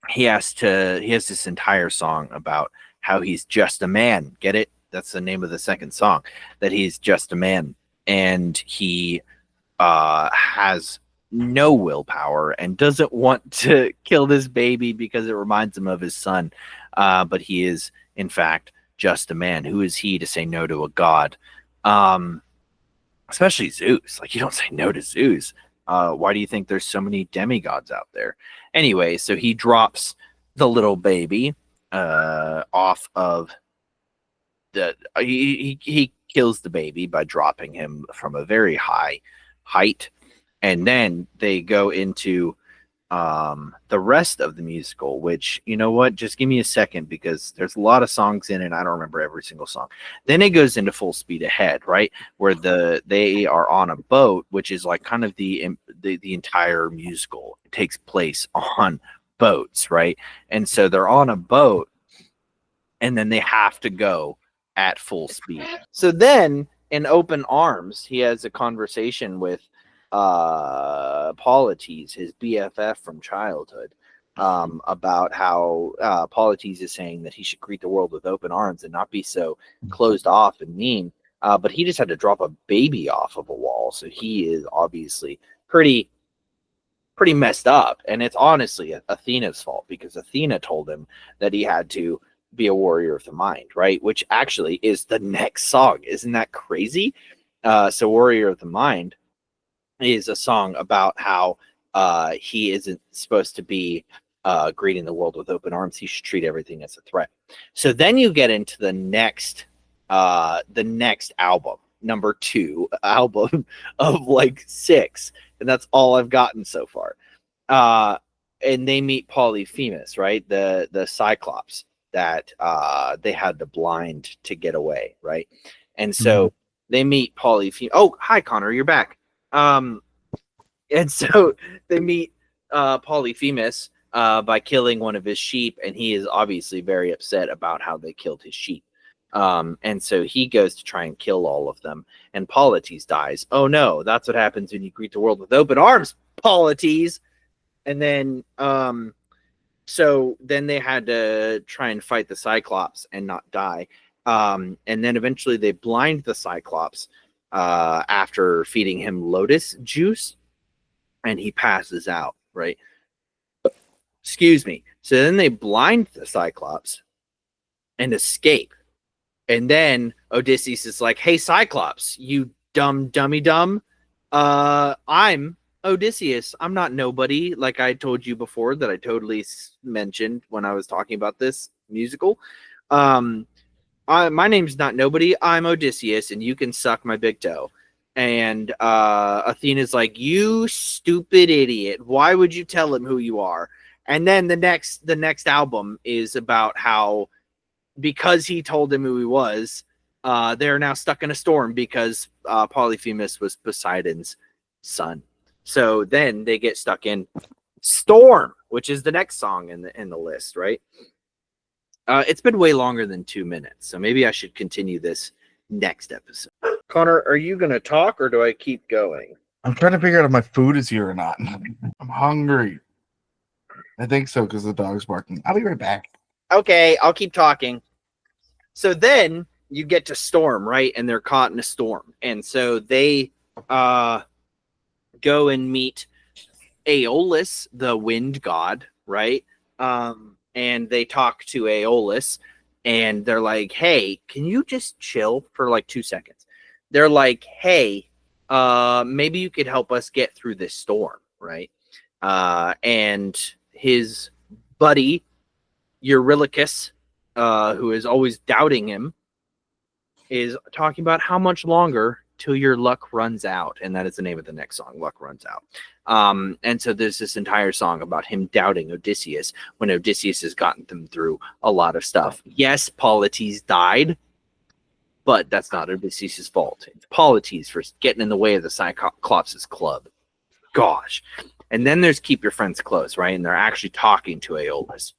he has this entire song about how he's just a man. Get it? That's the name of the second song, that he's just a man. And he has no willpower and doesn't want to kill this baby because it reminds him of his son. But he is, in fact, just a man. Who is he to say no to a god? Especially Zeus. Like, you don't say no to Zeus. Why do you think there's so many demigods out there? Anyway, so he drops the little baby off of the... He kills the baby by dropping him from a very high height. And then they go into the rest of the musical, which, you know what, just give me a second because there's a lot of songs in it and I don't remember every single song. Then it goes into Full Speed Ahead, right, where they are on a boat, which is like kind of the entire musical. It takes place on boats, right? And so they're on a boat and then they have to go at full speed. So then in Open Arms, he has a conversation with Polites, his BFF from childhood, about how Polites is saying that he should greet the world with open arms and not be so closed off and mean. But he just had to drop a baby off of a wall, so he is obviously pretty messed up. And it's honestly Athena's fault because Athena told him that he had to be a warrior of the mind, right? Which actually is the next song. Isn't that crazy? So Warrior of the Mind is a song about how he isn't supposed to be greeting the world with open arms. He should treat everything as a threat. So then you get into the next album, number 2 album of like 6, and that's all I've gotten so far. And they meet Polyphemus, right? The Cyclops that they had to blind to get away, right? And so they meet Polyphemus. Oh, hi Connor, you're back. And so they meet Polyphemus by killing one of his sheep, and he is obviously very upset about how they killed his sheep. And so he goes to try and kill all of them, and Polites dies. Oh no, that's what happens when you greet the world with open arms, Polites. And then so then they had to try and fight the Cyclops and not die. And then eventually they blind the Cyclops after feeding him lotus juice, and he passes out, right? Excuse me. So then they blind the Cyclops and escape. And then Odysseus is like, hey, Cyclops, you dummy. I'm Odysseus. I'm not nobody, like I told you before that I totally mentioned when I was talking about this musical. My name's not nobody. I'm Odysseus, and you can suck my big toe. And Athena's like, you stupid idiot. Why would you tell him who you are? And then the next album is about how, because he told him who he was, they're now stuck in a storm because Polyphemus was Poseidon's son. So then they get stuck in Storm, which is the next song in the list, right? It's been way longer than 2 minutes, so maybe I should continue this next episode. Connor, are you going to talk, or do I keep going? I'm trying to figure out if my food is here or not. I'm hungry. I think so, because the dog's barking. I'll be right back. Okay, I'll keep talking. So then you get to Storm, right? And they're caught in a storm. And so they go and meet Aeolus, the wind god, right? And they talk to Aeolus, and they're like, hey, can you just chill for like 2 seconds? They're like, hey, maybe you could help us get through this storm, right? And his buddy, Eurylochus, who is always doubting him, is talking about how much longer till your luck runs out. And that is the name of the next song, Luck Runs Out. And so there's this entire song about him doubting Odysseus when Odysseus has gotten them through a lot of stuff. Yes, Polites died, but that's not Odysseus' fault. It's Polites for getting in the way of the Cyclops' club. Gosh. And then there's Keep Your Friends Close, right? And they're actually talking to Aeolus.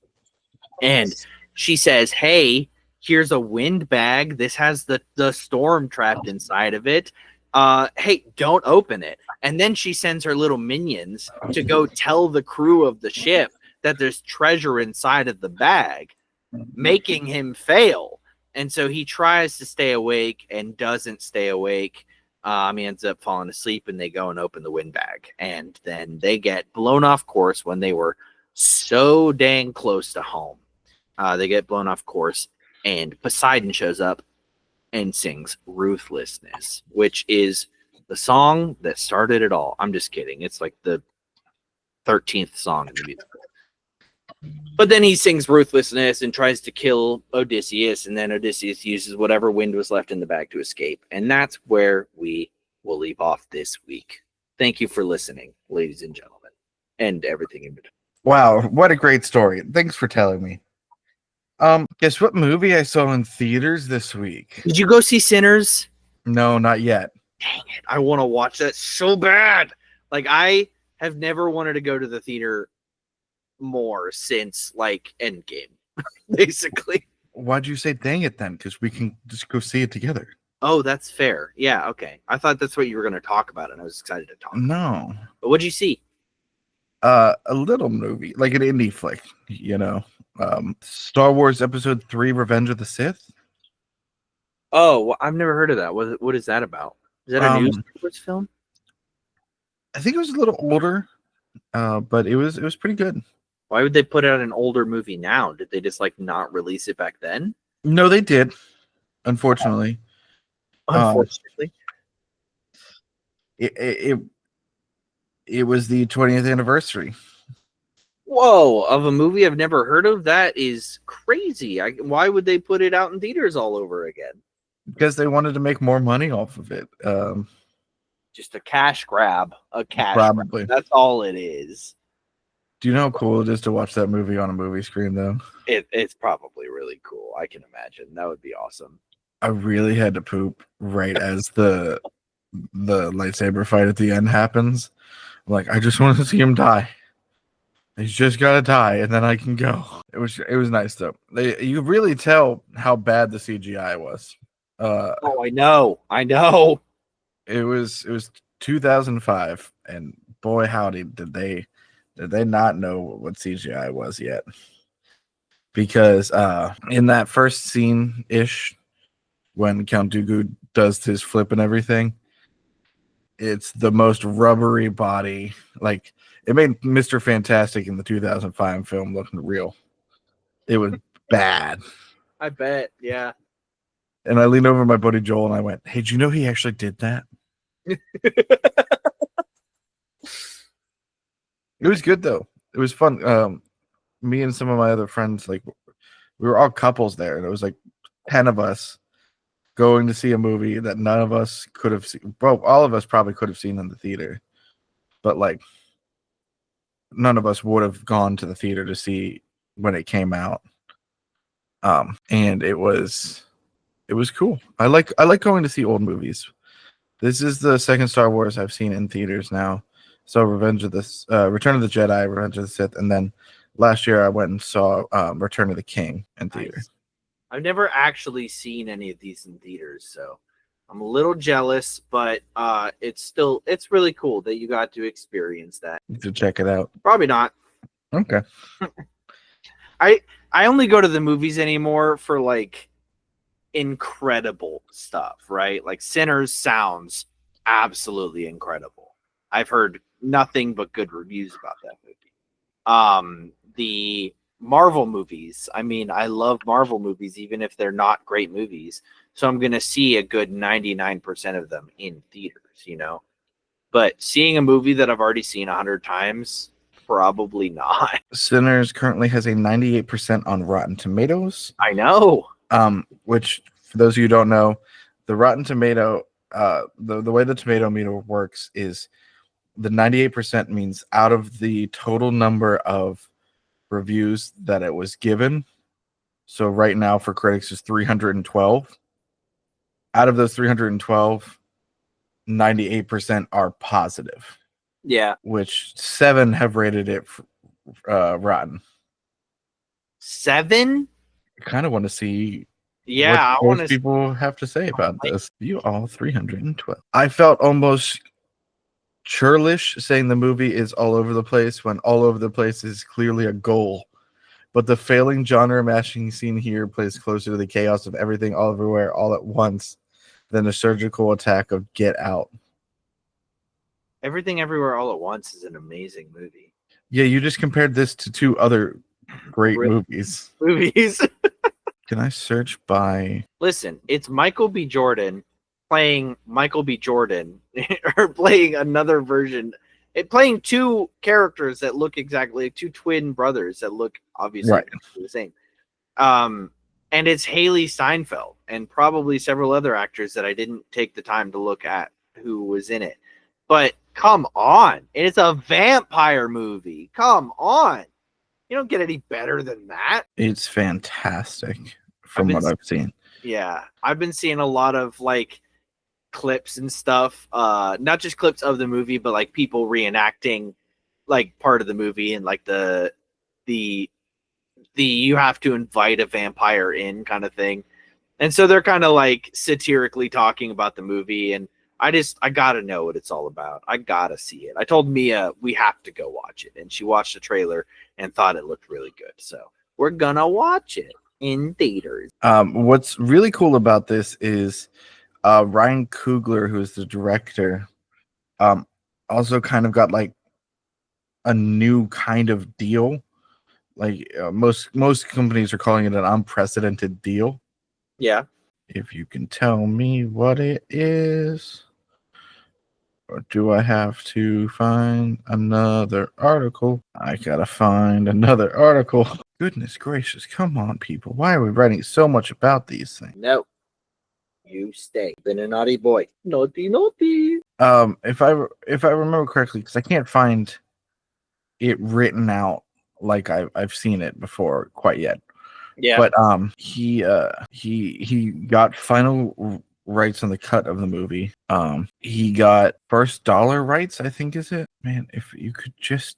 And she says, hey, here's a wind bag. This has the storm trapped inside of it. Hey, don't open it. And then she sends her little minions to go tell the crew of the ship that there's treasure inside of the bag, making him fail. And so he tries to stay awake and doesn't stay awake. He ends up falling asleep, and they go and open the wind bag. And then they get blown off course when they were so dang close to home. They get blown off course, and Poseidon shows up and sings Ruthlessness, which is the song that started it all. I'm just kidding. It's like the 13th song in the music. But then he sings Ruthlessness and tries to kill Odysseus, and then Odysseus uses whatever wind was left in the bag to escape. And that's where we will leave off this week. Thank you for listening, ladies and gentlemen, and everything in between. Wow, what a great story. Thanks for telling me. Guess what movie I saw in theaters this week? Did you go see Sinners? No, not yet. Dang it. I want to watch that so bad. Like, I have never wanted to go to the theater more since, like, Endgame, basically. Why'd you say dang it then? Because we can just go see it together. Oh, that's fair. Yeah, okay. I thought that's what you were going to talk about, and I was excited to talk. No. But what'd you see? A little movie, like an indie flick, you know. Star Wars Episode 3, Revenge of the Sith. Oh, well, I've never heard of that. What is that about? Is that a new Star Wars film? I think it was a little older, but it was pretty good. Why would they put out an older movie now? Did they just like not release it back then? No, they did. Unfortunately. Unfortunately. it was the 20th anniversary. Whoa, of a movie I've never heard of? That is crazy. Why would they put it out in theaters all over again? Because they wanted to make more money off of it. Just a cash grab. Probably. Grab. That's all it is. Do you know how cool it is to watch that movie on a movie screen, though? It's probably really cool. I can imagine. That would be awesome. I really had to poop right as the lightsaber fight at the end happens. I'm like, I just want to see him die. He's just gotta die, and then I can go. It was nice though. You really tell how bad the CGI was. Oh, I know. It was 2005, and boy howdy, did they not know what CGI was yet? Because in that first scene ish, when Count Dooku does his flip and everything, it's the most rubbery body. Like, it made Mr. Fantastic in the 2005 film look real. It was bad. I bet, yeah. And I leaned over my buddy Joel and I went, "Hey, do you know he actually did that?" It was good though. It was fun. Me and some of my other friends, like, we were all couples there, and it was like 10 of us going to see a movie that none of us could have seen. Well, all of us probably could have seen in the theater, but like none of us would have gone to the theater to see when it came out. And it was cool. I like going to see old movies. This is the second Star Wars I've seen in theaters now. So Return of the Jedi, Revenge of the Sith, and then last year I went and saw Return of the King in theater. Nice. I've never actually seen any of these in theaters, so I'm a little jealous, but it's really cool that you got to experience that. To check it out. Probably not. Okay. I only go to the movies anymore for like incredible stuff, right? Like Sinners sounds absolutely incredible. I've heard nothing but good reviews about that movie. The Marvel movies, I mean, I love Marvel movies even if they're not great movies. So I'm going to see a good 99% of them in theaters, you know. But seeing a movie that I've already seen 100 times, probably not. Sinners currently has a 98% on Rotten Tomatoes. I know. Which, for those of you who don't know, the Rotten Tomato, the way the tomato meter works is the 98% means out of the total number of reviews that it was given. So right now for critics is 312. Out of those 312, 98% are positive. Yeah. Which 7 have rated it rotten. 7? I kind of want to see what most people have to say about this. You all 312. I felt almost churlish saying the movie is all over the place when all over the place is clearly a goal. But the failing genre matching scene here plays closer to the chaos of everything all everywhere all at once than a surgical attack of Get Out. Everything Everywhere All at Once is an amazing movie. Yeah, you just compared this to 2 other great movies. Can I search by... Listen, it's Michael B. Jordan playing Michael B. Jordan or playing another version. Playing 2 characters that look exactly like 2 twin brothers that look obviously the same. And it's Haley Steinfeld and probably several other actors that I didn't take the time to look at who was in it. But come on. It's a vampire movie. Come on. You don't get any better than that. It's fantastic from what I've seen. Yeah. I've been seeing a lot of like clips and stuff. Not just clips of the movie, but like people reenacting like part of the movie and like the you have to invite a vampire in kind of thing. And so they're kind of like satirically talking about the movie, and I gotta know what it's all about. I gotta see it. I told Mia we have to go watch it, and she watched the trailer and thought it looked really good. So we're gonna watch it in theaters. What's really cool about this is Ryan Coogler, who's the director, also kind of got like a new kind of deal. Like most companies are calling it an unprecedented deal. Yeah. If you can tell me what it is. do I have to find another article? I gotta find another article. Goodness gracious, come on, people. Why are we writing so much about these things? No. You stay. Been a naughty boy. Naughty, naughty. If I remember correctly, because I can't find it written out like I've seen it before quite yet. Yeah. But he got final rights on the cut of the movie. He got first dollar rights, I think is it. Man, if you could just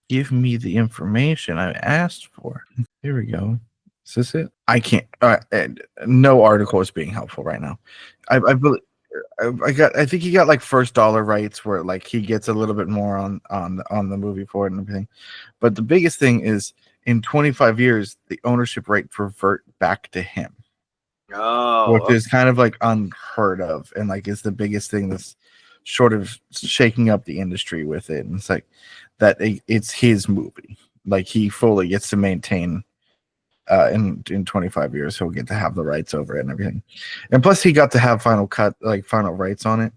give me the information I asked for. Here we go. Is this it? I can't. No article is being helpful right now. I think he got like first dollar rights where like he gets a little bit more on the movie for it and everything. But the biggest thing is in 25 years, the ownership rights revert back to him. Oh, which is kind of like unheard of, and like is the biggest thing that's short of shaking up the industry with it. And it's like that it's his movie. Like he fully gets to maintain in 25 years he'll get to have the rights over it and everything. And plus he got to have final rights on it,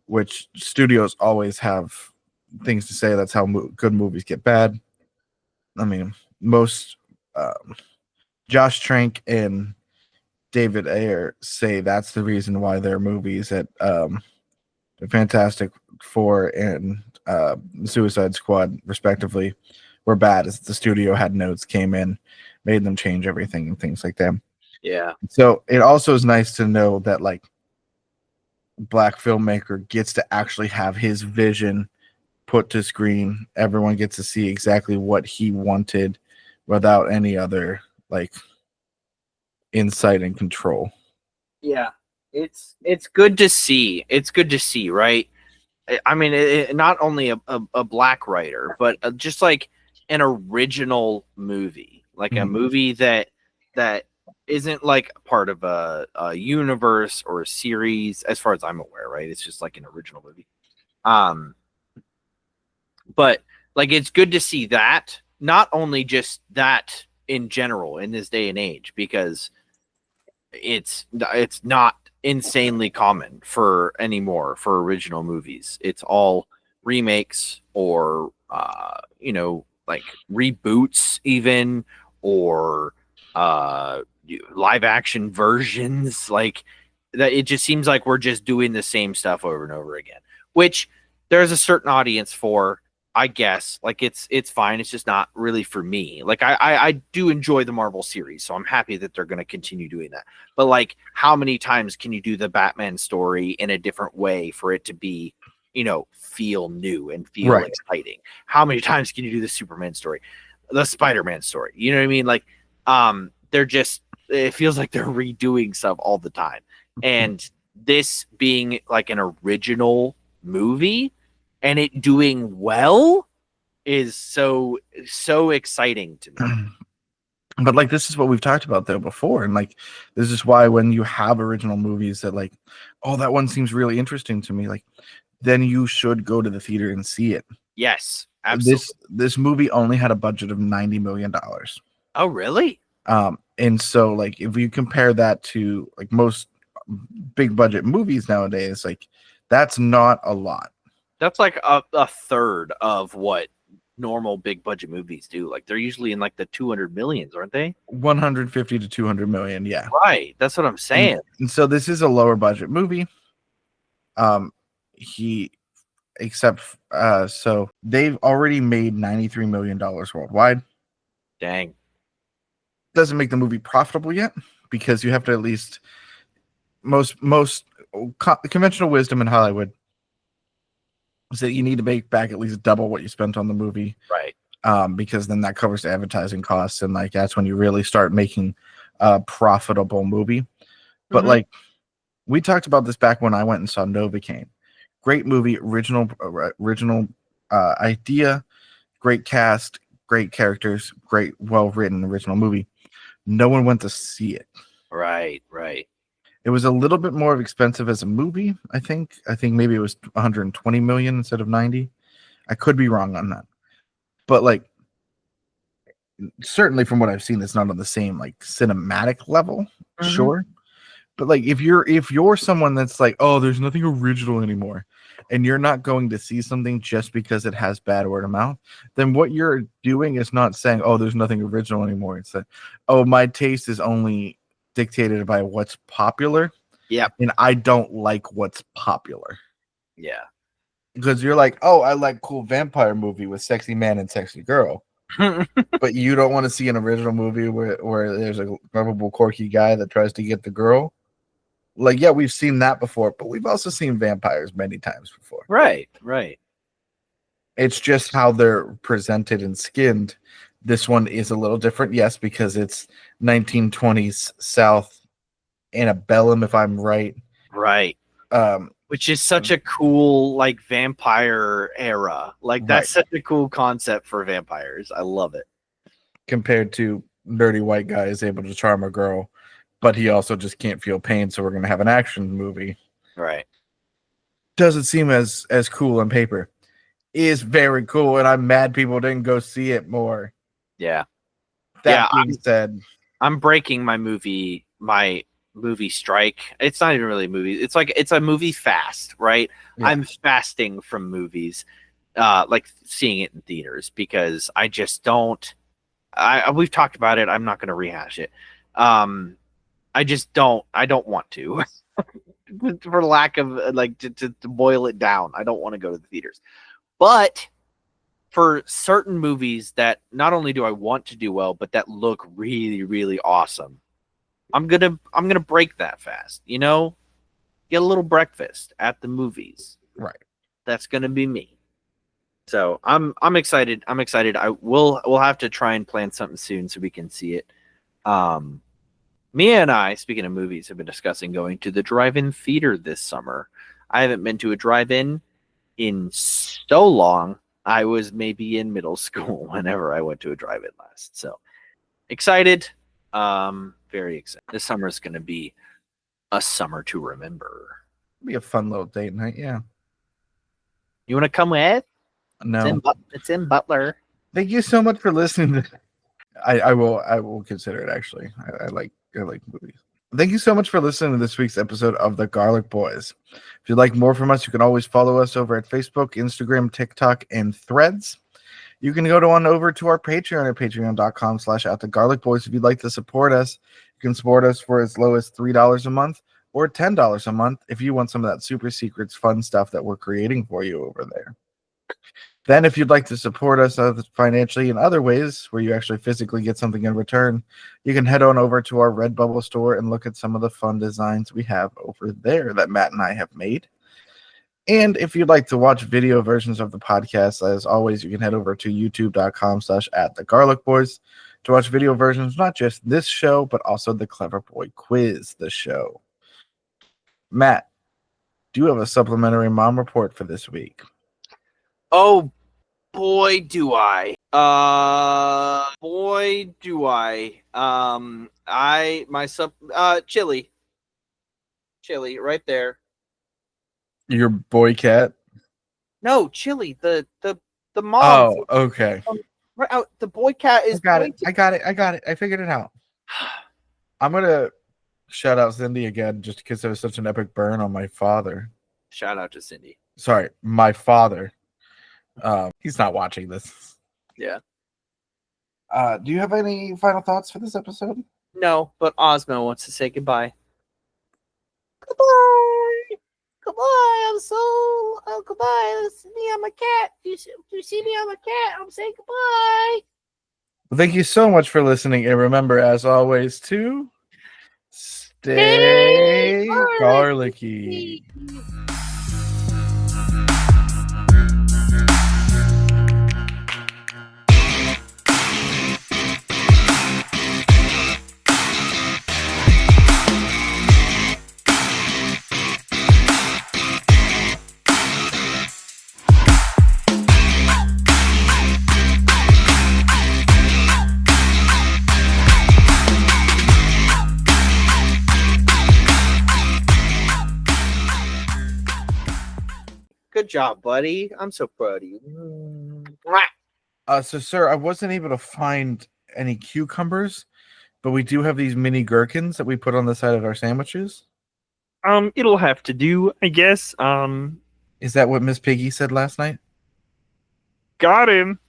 which studios always have things to say. That's how good movies get bad. I mean, most Josh Trank and David Ayer say that's the reason why their movies at the Fantastic Four and Suicide Squad respectively were bad, as the studio had notes, came in, made them change everything and things like that. Yeah. So it also is nice to know that like black filmmaker gets to actually have his vision put to screen. Everyone gets to see exactly what he wanted without any other like insight and control. Yeah. It's good to see. It's good to see, right? I mean, not only a black writer, but just like an original movie, like a movie that isn't like part of a universe or a series, as far as I'm aware, right? It's just like an original movie. But like it's good to see that, not only just that in general in this day and age, because it's not insanely common for anymore for original movies. It's all remakes or like reboots even, or live action versions. Like that, it just seems like we're just doing the same stuff over and over again, which there's a certain audience for, I guess. Like it's fine. It's just not really for me. Like I do enjoy the Marvel series, so I'm happy that they're going to continue doing that. But like, how many times can you do the Batman story in a different way for it to be, feel new and feel exciting? How many times can you do the Superman story, the Spider-Man story? You know what I mean? Like, it feels like they're redoing stuff all the time. And this being like an original movie and it doing well is so exciting to me. But like, this is what we've talked about though before, and like this is why when you have original movies that like, oh, that one seems really interesting to me, like then you should go to the theater and see it. Yes, absolutely. This movie only had a budget of $90 million. Oh, really? And so like if you compare that to like most big budget movies nowadays, like that's not a lot. That's like a third of what normal big budget movies do. Like they're usually in like the 200 millions, aren't they? 150 to 200 million. Yeah. Right. That's what I'm saying. And so this is a lower budget movie. So they've already made $93 million worldwide. Dang. Doesn't make the movie profitable yet, because you have to at least most conventional wisdom in Hollywood is that you need to make back at least double what you spent on the movie, right? Because then that covers the advertising costs, and like that's when you really start making a profitable movie. But like we talked about this back when I went and saw Novocaine. Great movie, original idea, great cast, great characters, great, well-written original movie. No one went to see it. Right. It was a little bit more expensive as a movie, I think. I think maybe it was 120 million instead of 90. I could be wrong on that. But like, certainly from what I've seen, it's not on the same like cinematic level, sure. But like if you're someone that's like, oh, there's nothing original anymore, and you're not going to see something just because it has bad word of mouth, then what you're doing is not saying, oh, there's nothing original anymore. It's that, oh, my taste is only dictated by what's popular. Yeah. And I don't like what's popular. Yeah. Because you're like, oh, I like cool vampire movie with sexy man and sexy girl. But you don't want to see an original movie where there's a lovable, quirky guy that tries to get the girl. Like, yeah, we've seen that before, but we've also seen vampires many times before. Right. It's just how they're presented and skinned. This one is a little different, yes, because it's 1920s South antebellum, if I'm right. Right. Which is such a cool, like, vampire era. Like, that's such a cool concept for vampires. I love it. Compared to nerdy white guy is able to charm a girl, but he also just can't feel pain, so we're going to have an action movie. Right. Doesn't seem as cool on paper. Is very cool, and I'm mad people didn't go see it more. Yeah. That being said, I'm breaking my movie strike. It's not even really a movie. It's like it's a movie fast, right? Yeah. I'm fasting from movies, like seeing it in theaters, because I just don't. We've talked about it. I'm not going to rehash it. I just don't. I don't want to, for lack of like to boil it down. I don't want to go to the theaters, but for certain movies that not only do I want to do well, but that look really, really awesome, I'm gonna break that fast. You know, get a little breakfast at the movies. Right. That's gonna be me. So I'm excited. We'll have to try and plan something soon so we can see it. Mia and I, speaking of movies, have been discussing going to the drive-in theater this summer. I haven't been to a drive-in in so long. I was maybe in middle school whenever I went to a drive-in last. So excited. Very excited. This summer is going to be a summer to remember. It'll be a fun little date night. Yeah. You want to come with? No. It's in Butler. Thank you so much for listening. I will consider it, actually. I like movies. Thank you so much for listening to this week's episode of The Garlic Boys. If you'd like more from us, you can always follow us over at Facebook, Instagram, TikTok, and Threads. You can go on over to our Patreon at patreon.com/@thegarlicboys. If you'd like to support us, you can support us for as low as $3 a month or $10 a month if you want some of that super secrets fun stuff that we're creating for you over there. Then, if you'd like to support us financially in other ways, where you actually physically get something in return, you can head on over to our Redbubble store and look at some of the fun designs we have over there that Matt and I have made. And if you'd like to watch video versions of the podcast, as always, you can head over to youtube.com/@thegarlicboys to watch video versions, not just this show, but also the Clever Boy Quiz, the show. Matt, do you have a supplementary mom report for this week? Oh, boy, do I. Chili, right there. Your boy cat? No, Chili, the mom. Oh, okay. Right out. The boy cat is. I got it. I figured it out. I'm gonna shout out Cindy again, just because it was such an epic burn on my father. Shout out to Cindy. Sorry, my father. He's not watching this. Yeah. Do you have any final thoughts for this episode? No, but Ozmo wants to say goodbye. Goodbye. Goodbye. This is me. I'm a cat. You see me? I'm a cat. I'm saying goodbye. Well, thank you so much for listening, and remember, as always, to stay garlicky. Good job, buddy. I'm so proud of you. So, sir, I wasn't able to find any cucumbers, but we do have these mini gherkins that we put on the side of our sandwiches. It'll have to do, I guess. Is that what Miss Piggy said last night? Got him.